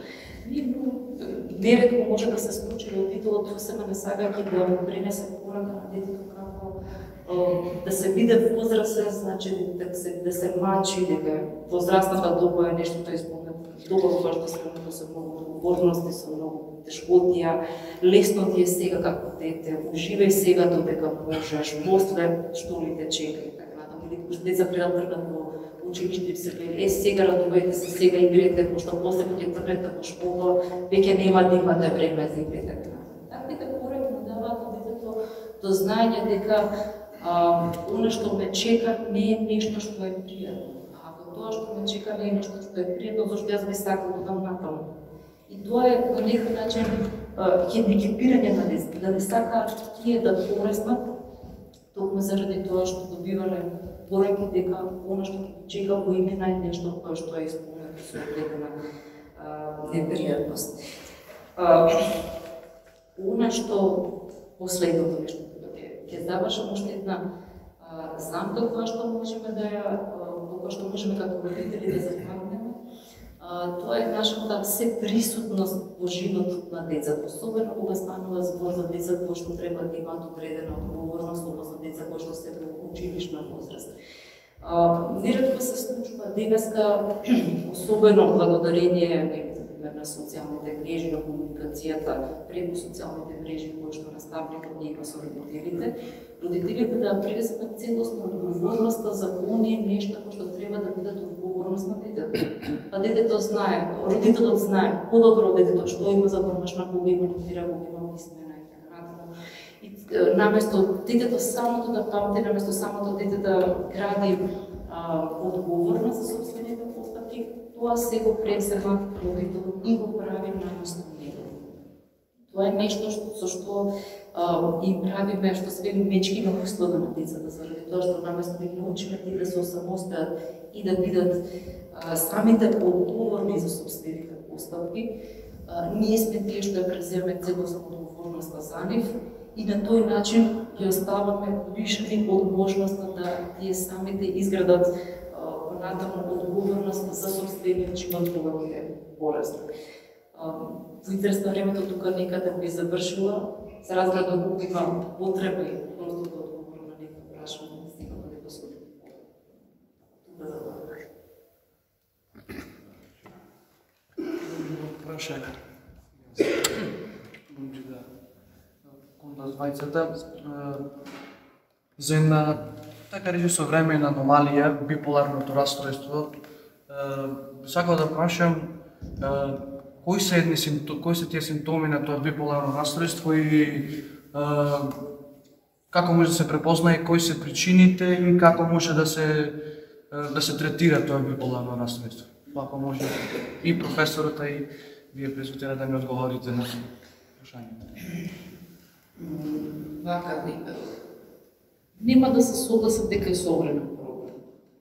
Неретко може да се случи родителот посебно сакајќи да му пренесе порака на детето како да се биде возрастен, значи да се мачи, дека возрастната доба е нешто што е доба во што се со многу одговорности, со многу тешкотија, лесно ти е сега како дете, уживај сега додека можеш, после што ли те чека и така натаму. или деца пред да тргнат во училиште и се вели, сега радувајте се, сега игрете, пошто после кога ќе тргнете во школа, веќе нема да имате време за игрите. Таквите пораки му даваат на детето до знаење дека она што ме чека не е нешто што е пријатно. Ако тоа што ме чека не е нешто што е пријатно, зашто јас би сакал да дам натаму. И тоа е на некој начин хендикепирање на децата, да не сакаат тие да пореснат, токму заради тоа што добивале пораки дека она што ќе чека во имена е нешто кое што е исполнето со одредена непријатност. Она што последното нешто ќе завршам уште една замка која што можеме да ја, која што можеме како родители да зафатнеме. Тоа е нашата сеприсутност во животот на децата, особено кога станува збор за деца кои што треба да имаат одредена одговорност, односно деца кои што се во училишна возраст. Неретко се случува денеска, особено благодарение на социјалните мрежи, на комуникацијата преку социјалните мрежи кои што наставникот има со родителите да преземат целосно одговорноста за оние нешта кои што треба да бидат одговорност на детето. Па детето знае, родителот знае подобро детето што има за домашна, кога има лектира, кога има писмена и така натаму. И наместо детето самото да памти, наместо самото дете да гради одговорност за собствените постапки, тоа се го презема родителот и го прави наместо него. Тоа е нешто со што им правиме, што се вели мечки на услуга на децата, заради тоа што наместо да ги научиме тие да се осамостојат и да бидат самите одговорни за собствените постапки, ние сме тие што ја преземаме целосно одговорноста за нив и на тој начин ги оставаме лишени од можноста да тие самите изградат понатаму одговорност за собствениот живот кога ќе пораснат. Во интерес на времето тука некаде би завршила, за разглед од има потреба и просто да одговорам на некој прашање, стига да не посуди. Тука за тоа. Прашање. Кон двајцата за една така речи современа аномалија, биполарното расстройство, сакам да прашам кои се тие симптоми на тоа биполарно расстройство и како може да се препознае, кои се причините и како може да се третира тоа биполарно расстройство. Ако може и професорот и вие присутствувате да ми одговорите на прашањето. Вака, нема да се согласам дека е современ проблем.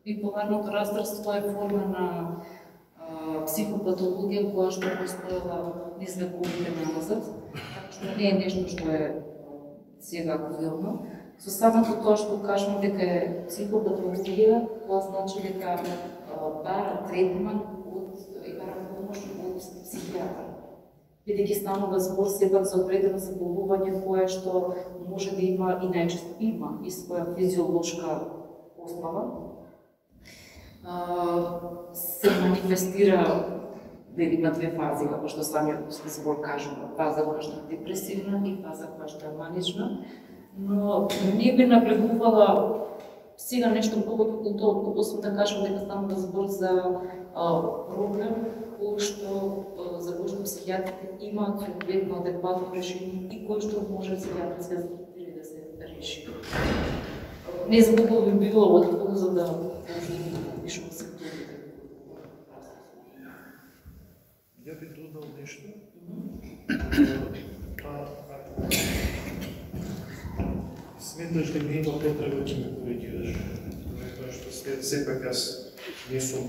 Биполарното расстройство е форма на психопатологија која што постоела низ вековите назад, така што не е нешто што е сега актуелно. Со самото тоа што кажам дека е психопатологија, тоа значи дека бара третман и бара помош од психијатар. Бидејќи станува збор сепак за одредено заболување кое што може да има и најчесто има и своја физиолошка основа, се манифестира на две фази, како што самиот збор кажува, фаза која што е депресивна и фаза која што е манична, но не би наблегувала сега нешто повеќе кон тоа, освен да кажам дека станува збор за проблем кој што за кој што психијатрите имаат соодветно адекватно решение и кој што може психијатриска да се реши. Не знам колку би било отколку за да пишувам симптомите. Ја би додал нешто. Сметаш дека има потреба да ме коригираш. Тоа што сепак јас не сум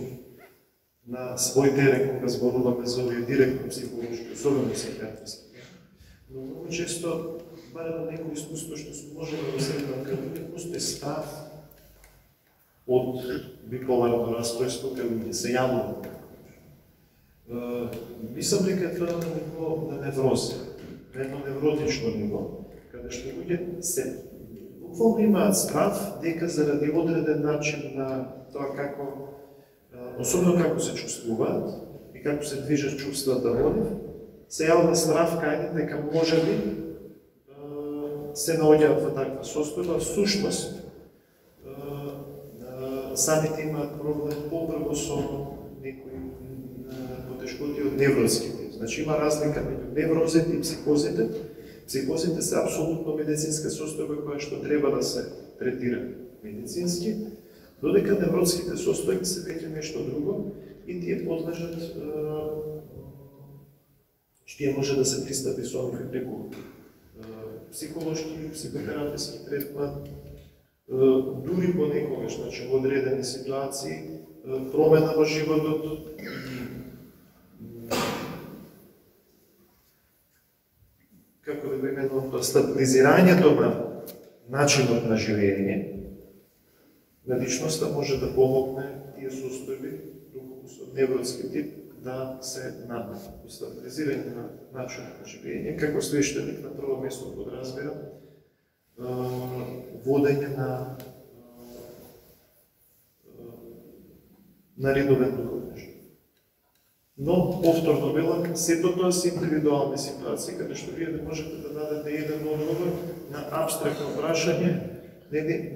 на свој терен кога зборуваме за овие директно психолошки, особено психијатриски. Но многу често, барем некој искуство што може да се кај постои страх од биполарното расстройство кај луѓе се јавува. Мислам дека тоа на ниво на неврози, на едно невротично ниво, каде што луѓе се буквално имаат страх дека заради одреден начин на тоа како особено како се чувствуваат и како се движат чувствата во нив, се јавува страх кај нив дека можеби се наоѓаат во таква состојба. Всушност, самите имаат проблем побрзо со некои потешкоти од неврозите. Значи има разлика меѓу неврозите и психозите. Психозите се апсолутно медицинска состојба која што треба да се третира медицински, додека невротските состојби се веќе нешто друго и тие подлежат тие може да се пристапи со нив преку психолошки, психотерапевски третман, дури понекогаш, значи во одредени ситуации, промена во животот и како да го именувам, стабилизирањето на начинот на живење, на личноста може да помогне тие состојби, со невротски тип, да се надат. Стабилизирање на начинот на живење, како свештеник на прво место подразбира водење на редовен духовен живот. Но, повторно велам, сето тоа се индивидуални ситуации, каде што вие не можете да дадете еден одговор на апстрактно прашање,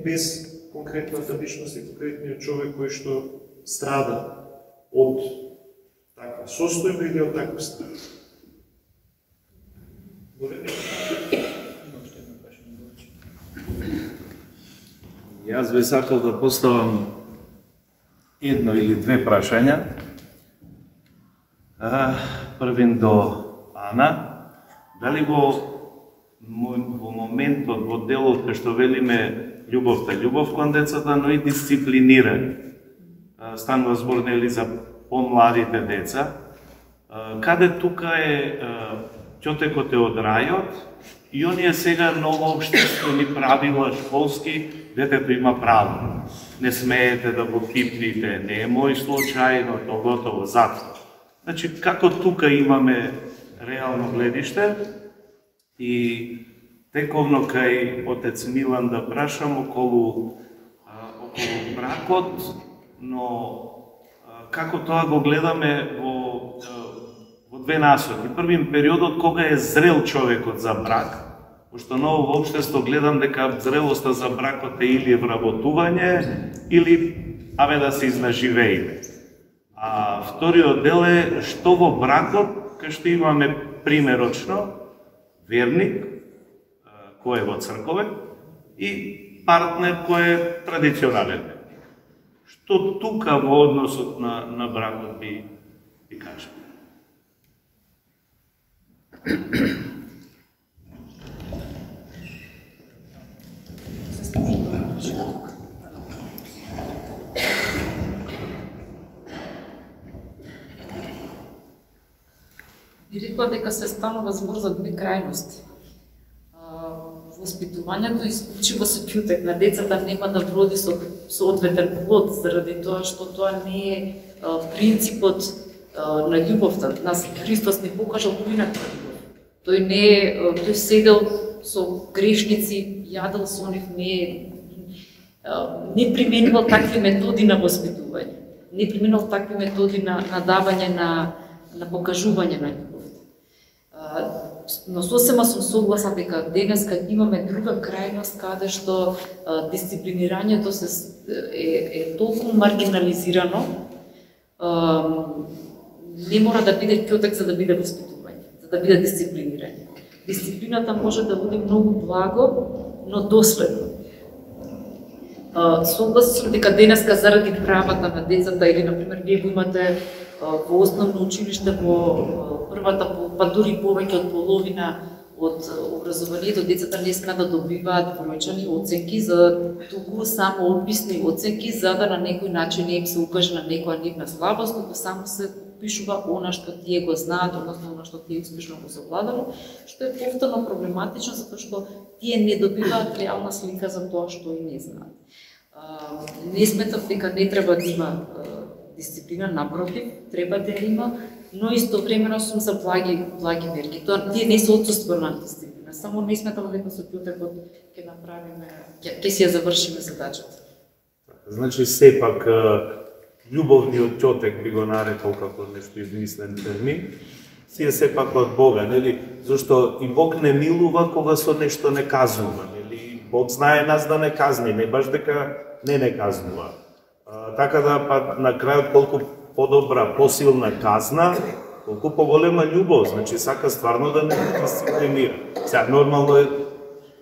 без конкретната личност и конкретниот човек кој што страда од таква состојба или од таква страда. Јас би сакал да поставам едно или две прашања. Првин до Ана. Дали во моментот, во делот кај што велиме љубовта љубов кон децата, но и дисциплинирање. Станува збор нели за помладите деца. Каде тука е ќотекот е од рајот и оние сега ново општествени правила школски, детето има право. Не смеете да го кипните, не е мој случај, но то готово затвор. Значи, како тука имаме реално гледиште и тековно кај отец Милан да прашам околу бракот, но како тоа го гледаме во две насоки. Првим периодот кога е зрел човекот за брак, пошто ново општество гледам дека зрелоста за бракот е или вработување, или да се изнаживееме. А вториот дел е што во бракот, кај што имаме примерочно верник, кој е во црковен, и партнер кој е традиционален. Што тука во односот на бракот би кажа? Би рекла дека се станува збор за две крајности. Воспитувањето исклучиво се ќутек на децата нема да вроди со соодветен плод, заради тоа што тоа не е принципот на љубовта. Нас Христос не покажал поинаква љубов. Тој седел со грешници, јадел со нив, не применувал такви методи на воспитување, не применувал такви методи на давање на покажување на љубов. Но сосема сум согласна дека денеска имаме друга крајност каде што дисциплинирањето е толку маргинализирано, не мора да биде ќотек за да биде воспитување, за да биде дисциплинирање. Дисциплината може да биде многу благо, но доследно. Согласна сум дека денеска заради правата на децата или например вие го имате во основно училиште во првата, па дури повеќе од половина од образованието, децата не смеат да добиваат бројчани оценки, за туку само описни оценки, за да на некој начин не им се укаже на некоја нивна слабост, но само се пишува она што тие го знаат, односно она што тие успешно го совладало, што е повторно проблематично, затоа што тие не добиваат реална слика за тоа што и не знаат. Не сметам дека не треба да има дисциплина, напротив, треба да има, но истовремено сум за благи мерки. Тоа тие не се отсуство на дисциплина, само не сметам дека со ќутекот ќе направиме, ќе си ја завршиме задачата. Значи сепак љубовниот ќотек би го нарекол како нешто измислен термин, си е сепак од Бога, нели? Зашто и Бог не милува кога со нешто не казнува, нели? Бог знае нас да не казни, не баш дека не казнува. Така да па на крајот колку подобра, посилна казна, колку поголема љубов, значи сака стварно да не дисциплинира. Сега нормално е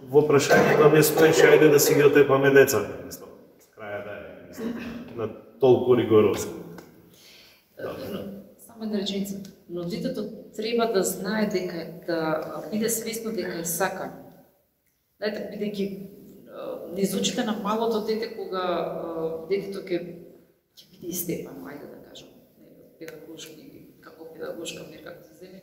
во прашањето да не спречи, ајде да си ги отепаме децата, мислам. Краја да е на толку ригорозно. Само една реченица. Но детето треба да знае дека да биде свесно дека е сакан. Знаете, бидејќи не изучите на малото дете кога детето ќе биде истепано, ајде да кажам, педагошки или како педагошка мерка да се земе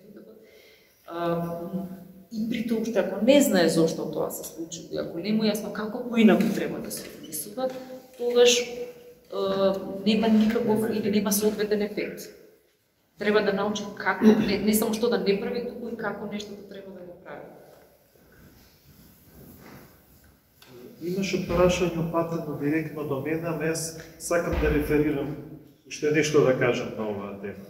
и при тоа уште ако не знае зошто тоа се случи, ако не му јасно како поинаку треба да се однесува, тогаш нема никаков или нема соодветен ефект. Треба да научи како, не само што да не прави, туку и како нештото треба да го прави. Имаше прашање опатено директно до мене, ама јас сакам да реферирам уште нешто да кажам на оваа тема.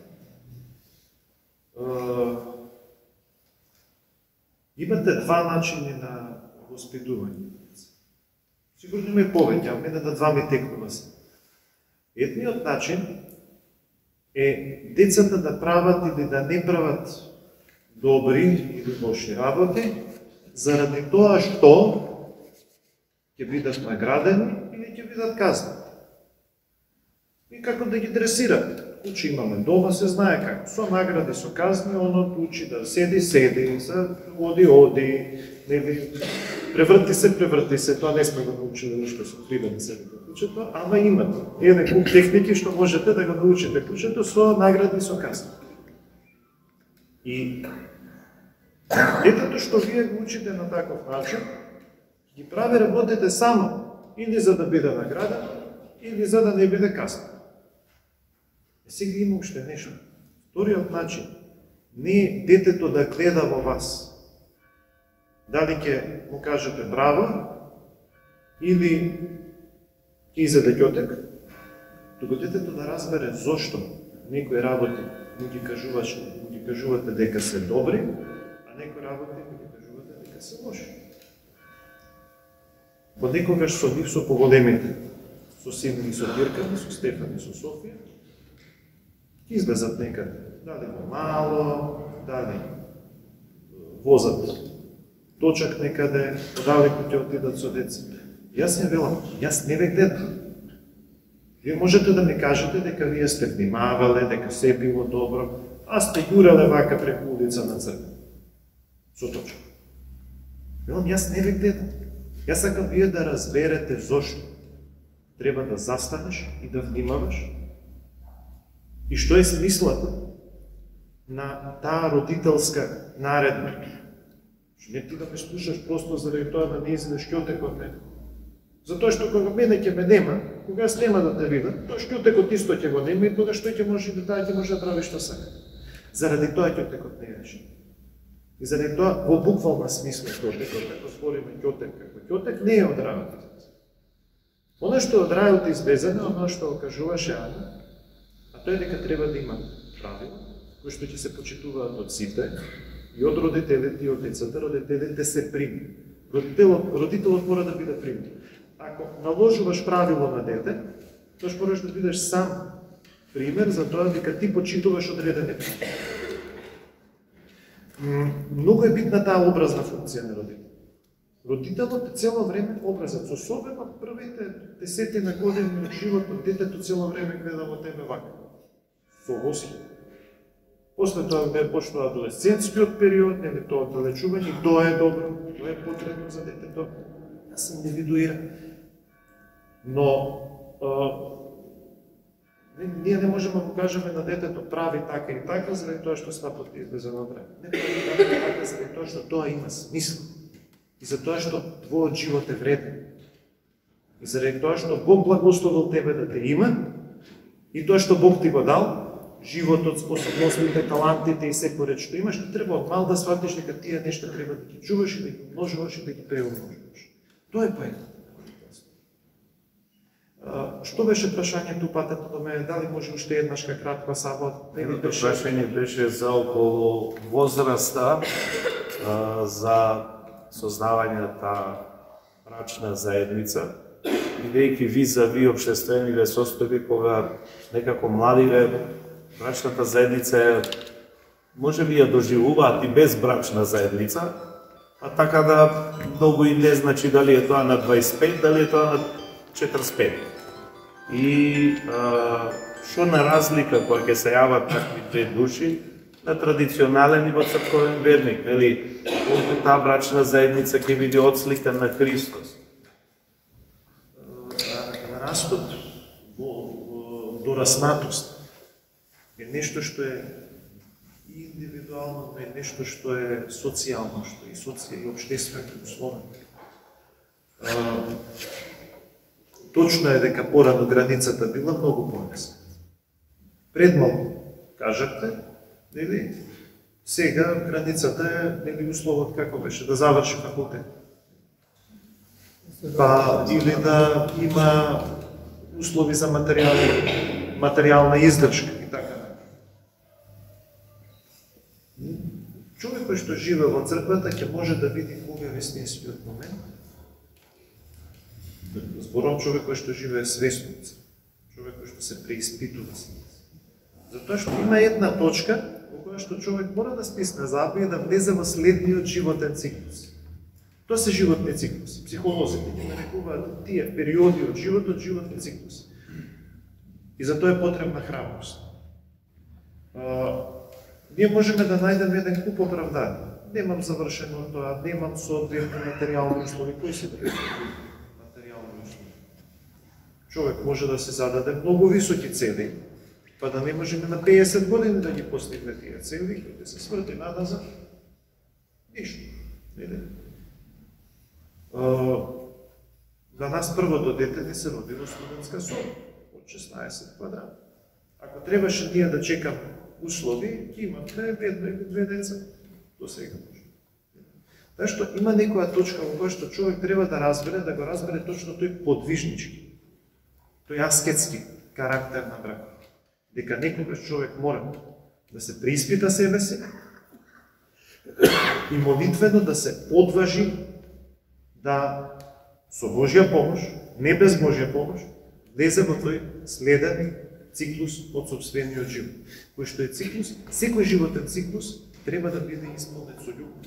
Имате два начини на воспитување. Сигурно има и повеќе, а мене на два ми текнува се. Едниот начин е децата да прават или да не прават добри или лоши работи, заради тоа што ќе бидат наградени или ќе бидат казнени. И како да ги дресират. Куче имаме дома, се знае како. Со награди, со казни, оно учи да седи, оди, преврти се, тоа не сме го научили ништо со 3 да седи кучето, ама има еден куп техники што можете да го научите кучето со награди и со казни. И детето што вие го учите на таков начин, ги прави работите само или за да биде награден, или за да не биде казнен. Сега има уште нешто. Вториот начин не е детето да гледа во вас. Дали ќе му кажете браво, или ќе изеде ќотек, туку детето да разбере зошто некои работи му ги кажувате дека се добри, а некои работи му ги кажувате дека се лоши. Понекогаш со нив, со поголемите, со Симеон, со Тиркан, со Стефан и со Софија, ќе излезат некаде, дали помало, дали возат точак некаде, подалеку ќе отидат со деца. Јас не велам, јас не ве гледам. Вие можете да ми кажете дека вие сте внимавале, дека се било добро, а сте јуреле вака преку улица на црква. Со точка. Велам, јас не ве гледам. Јас сакам вие да разберете зошто треба да застанеш и да внимаваш и што е смислата на таа родителска наредба. Што не ти да ме слушаш просто заради тоа да не излезеш ќотекот мене. Затоа што кога мене ќе ме нема, кога јас нема да те видам, тоа ќотекот исто ќе го нема и тогаш тој ќе може да прави што сака. Заради тоа ќотекот не е решен. И заради тоа во буквална смисла ќотекот, ако збориме ќотек како ќотек, не е од работите. Оно што од рајот избезено, оно што кажуваше Ана, а тоа е дека треба да има правила, кои што ќе се почитуваат од сите, и од родителите и од децата. Родителите се прими. Родителот мора да биде пример. Ако наложуваш правило на дете, тоаш можеш да бидеш сам пример за тоа дека ти почитуваш одредени правила. Многу е битна таа образна функција на родител. Родителот цело време образец, особено првите 10 години од животот, детето цело време гледа во тебе вака, со восхит. После тоа не почнува адолесцентскиот период, нели тоа далечување, тоа е добро, тоа е потребно за детето, да се индивидуира. Но ние не можеме да го кажеме на детето прави така и така, заради тоа што снапот излезено време. Не прави така и така, заради тоа што тоа има смисла. И за тоа што твојот живот е вреден. И заради тоа што Бог благословил тебе да те има, и тоа што Бог ти го дал, животот, способностите, талантите и секој реч што имаш, треба од мал да сватиш дека тие нешта треба да ги чуваш и да ги умножуваш и да ги преумножуваш. Тоа е поентата. Што беше прашањето патето до мене? Дали може уште еднашка кратка сабот? Прашање беше за околу возраста за создавање таа брачна заедница бидејќи визави општествените состојби, кога некако младиве, брачната заедница може би ја доживуваат и без брачна заедница, а така да многу и не значи дали е тоа на 25, дали е тоа на 45. И што на разлика кога ќе се јават такви две души, на традиционален и во црковен верник, нели, овде таа брачна заедница ќе биде отслика на Христос. Растот до раснатост е нешто што е и индивидуално, но е нешто што е социјално, што и општествено условено. Точно е дека порано границата била многу понесна. Предмалку кажате, нели, сега границата е, нели, условот како беше, да заврши факултет. Па, или да има услови за материјална издржка и така. Човек кој што живе во црквата ќе може да види кога е вистинскиот момент. Зборам човек кој што живее свесно, човек кој што се преиспитува. Затоа што има една точка во која што човек мора да стисне запија да влезе во следниот животен циклус. Тоа се животни циклуси. Психолозите ги нарекуваат тие периоди од животот животни циклуси. И за тоа е потребна храброст. Ние можеме да најдеме еден куп оправдание. Немам завршено тоа, немам соодветни материјални услови. Кои се материјални услови? Човек може да се зададе многу високи цели, па да не можеме на 50 години да ги постигне тие цели, да се сврти надазад. Ништо. За нас првото дете ни се роди во студентска соба од 16 квадрат. Ако требаше ние да чекаме услови, ќе имаме две деца до сега може. Така што има некоја точка во која што човек треба да го разбере точно тој подвижнички, тој аскетски карактер на брак. Дека некогаш човек мора да се преиспита себе си и молитвено да се одважи да со Божја помош, не без Божја помош, влезе во тој следен циклус од собствениот живот. Кој што е циклус, секој животен циклус треба да биде исполнет со љубов.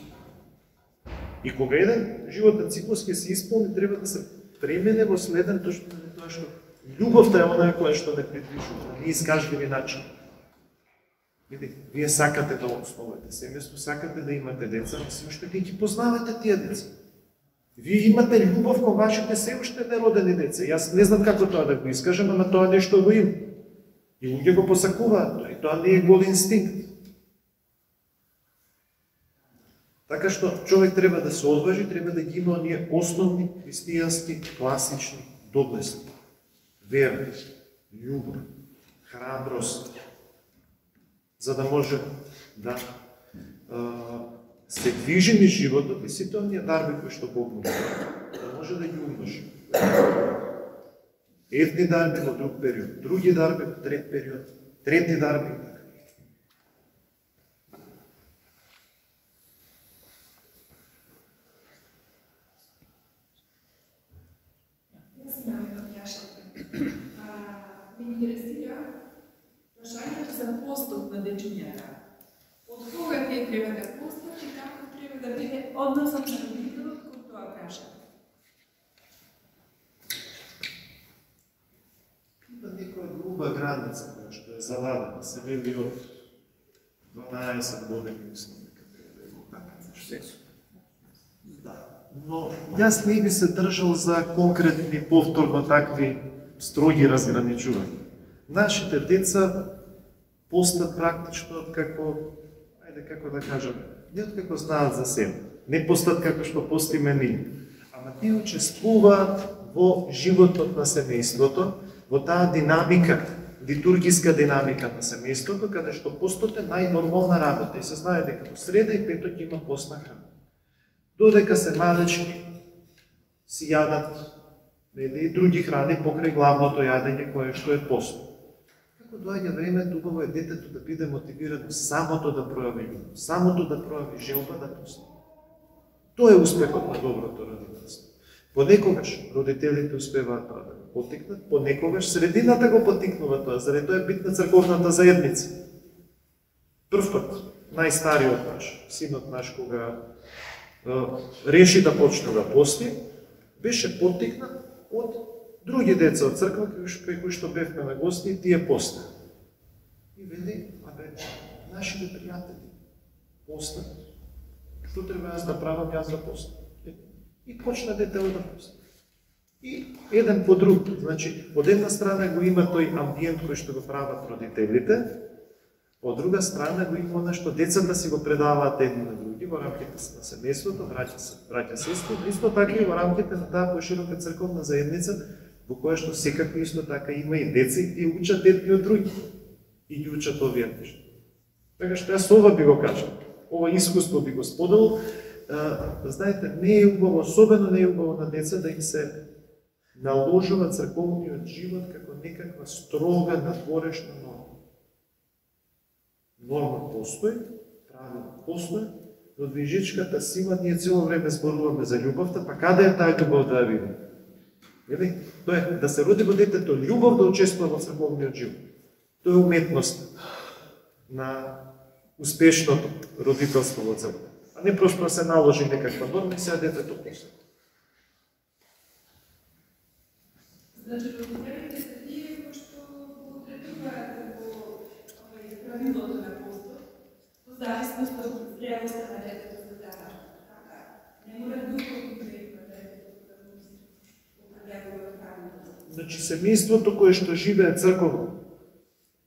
И кога еден животен циклус ќе се исполни, треба да се премине во следен точно на тоа што љубовта е онаа која што не придвижува на неизгажливи начин. Вие сакате да основете семејство, сакате да имате деца, но се уште ги познавате тие деца. Вие имате љубов кон вашите се уште неродени деца. Јас не знам како тоа да го искажам, ама тоа нешто го има. И луѓе го посакуваат, и тоа не е гол инстинкт. Така што човек треба да се одважи, треба да ги има оние основни христијански, класични доблести. Вера, љубов, храброст, за да може да се движи низ животот и сите оние дарби кои што Бог му дава, да може да ги умножи. Едни дарби во друг период, други дарби во трет период, трети дарби и така. Јас имам едно прашање. Ме интересира прашањето за постот на дечињата. Од кога тие треба да постат и како треба да биде односот на родителот кон тоа прашање? Има некоја груба граница која што е завадена, се вели од 12 години, мислам дека е така нешто. Да, но јас не би се држал за конкретни повторно такви строги разграничувања. Нашите деца постат практично како да кажеме, не од како знаат за себе, не постат како што постиме ние, ама тие учествуваат во животот на семејството, во таа динамика, литургиска динамика на семејството, каде што постот е најнормална работа и се знае дека во среда и петок има постна храна. Додека се малечки си јадат и други храни покрај главното јадење кое што е постно. Како доаѓа време, убаво е детето да биде мотивирано самото да пројави љубов, самото да пројави желба да пости. Тоа е успехот на доброто родителство. Понекогаш родителите успеваат тоа да го поттикнат, понекогаш средината го поттикнува тоа, заради тоа е битна црковната заедница. Прв пат, најстариот наш, синот наш, кога реши да почне да пости, беше поттикнат од други деца од црква, кај кои што бевме на гости, и тие посте. И вели, нашите пријатели постат, што треба јас да правам, јас да постам. И почна детето да пости. И еден по друг, значи, од една страна го има тој амбиент кој што го прават родителите, од друга страна го има она што децата си го предаваат едни на други во рамките на семејството, браќа сестри, исто така и во рамките на таа поширока црковна заедница, во која што секако исто така има и деца и тие учат едни од други и ги учат овие нешта. Така што јас ова би го кажал, ова искуство би го споделил. Знаете, не е убаво, особено не е убаво на деца да им се наложува црковниот живот како некаква строга надворешна норма. Норма постои, правило постои, но движичката сила ние цело време зборуваме за љубовта, па каде е таа љубов да ја видим? Тоа е да се роди во детето љубов да учествува во црковниот живот. Тоа е уметност на успешното родителство во црква. А не просто се наложи некаква норма и сега детето пости. Значи, родителите се тие кои што го третуваат во правилото на постот, во зависност од реалноста на детето за таа. Не мора духовно да има детето да му управлява правилото. Значи, семејството кое што живее црковно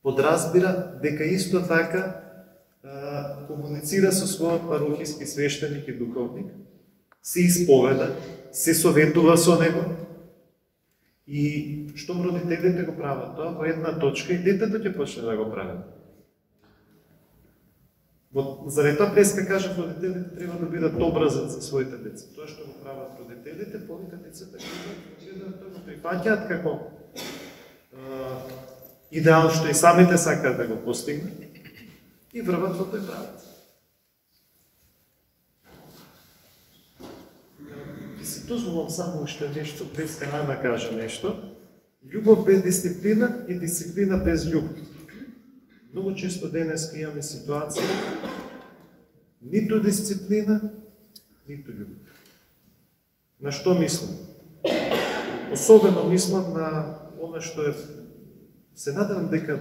подразбира дека исто така комуницира со својот парохиски свештеник и духовник, се исповеда, се советува со него и штом родителите го прават тоа во една точка и детето ќе почне да го прави. Заради тоа преска кажав, родителите треба да бидат образец за своите деца. Тоа што го прават родителите, повика децата ќе го прифаќаат како идеал што и самите сакаат да го постигнат и врват во тој правец. И си дозволам само уште нешто, без Ана кажа нешто. Љубов без дисциплина и дисциплина без љубов. Многу често денес имаме ситуација ниту дисциплина, ниту љубов. На што мислам? Особено мислам на она што е, се надевам дека,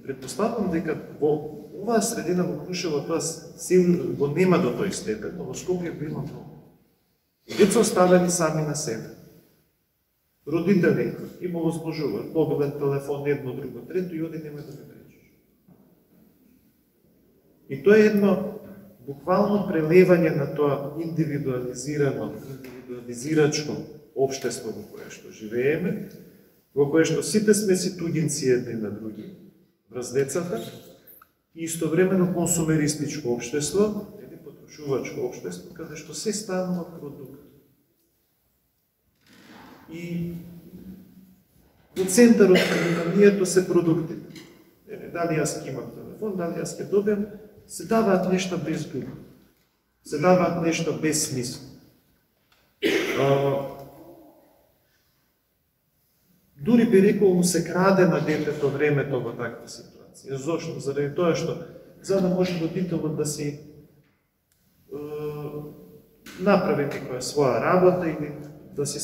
предпоставам дека во оваа средина во Крушево тоа сил го нема до тој степен, но во Скопје било многу. Деца оставени сами на себе. Родители им возложуваат мобилен телефон, едно, друго, трето и оди нема да ме пречиш. И тоа е едно буквално прелевање на тоа индивидуализирачко општество во кое што живееме, во кое што сите сме си туѓинци едни на други, врз децата, и истовремено консумеристичко општество, или потрошувачко општество, каде што се станува продукт. И во центарот на вниманието се продуктите. Дали јас ќе имам телефон, дали јас ќе добијам, се даваат нешто без љубов. Се даваат нешто без смисла. Дури би рекол му се краде на детето времето во таква ситуација. Зошто? Заради тоа што за да може родителот да си направи некоја своја работа или да си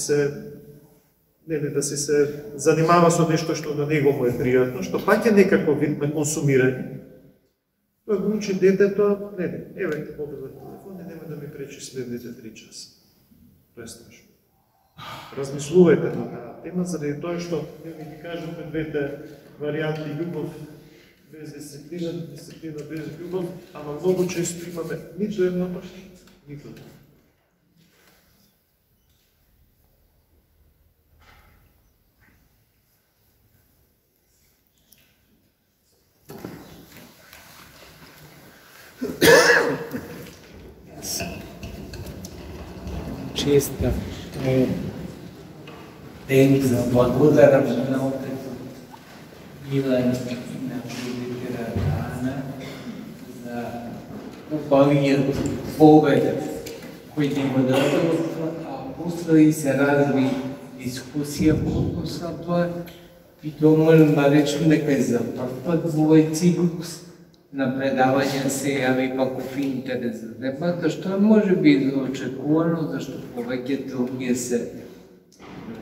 се занимава со нешто што на него му е пријатно, што пак е некако вид на консумирање. Тоа го учи детето, еве ти мобилен телефон и нема да ми пречи следните 3 часа. Тоа е страшно. Размислувајте на таа тема, заради тоа што ви ги кажуваме двете варијанти љубов без дисциплина, дисциплина без љубов, ама многу често имаме ниту едното, ниту друго. Честа ден за благодарам на отец Милан и на прудитера Ана за убавиот поглед кој ни го дадува, а после и се разви дискусија по однос на тоа. И тоа можем да речем дека е за прв пат во овој циклус на предавања се јави ваков интерес за дебата, што може би очекувано, зашто повеќето луѓе се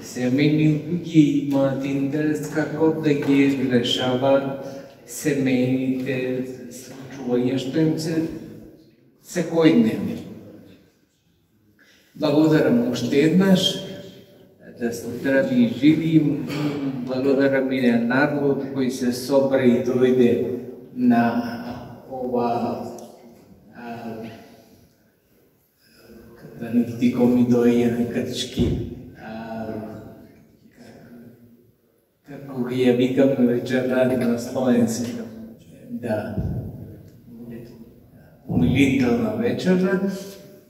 семејни луѓе имаат интерес како да ги решаваат семејните случувања што им се секојдневни. Благодарам уште еднаш, да сте здрави и живи, благодарам и на народот кој се собра и дојде на ова да никтико ми дојде на крчки, како ги ја викам вечерта на словенски, да, умилителна вечерта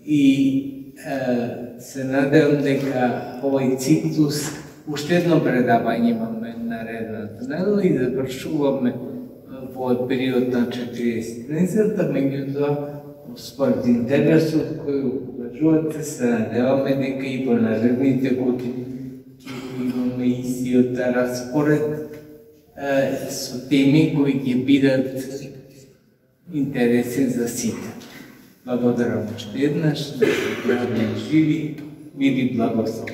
и се надевам дека овој циклус уште едно предавање имаме наредната недела и завршуваме во период на 40-та, меѓутоа според интересот кој укажувате, се надеваме дека и во наредните години имаме истиот распоред со теми кои ќе бидат интересни за сите. Благодарам уште еднаш, да се живи, мир и благослов.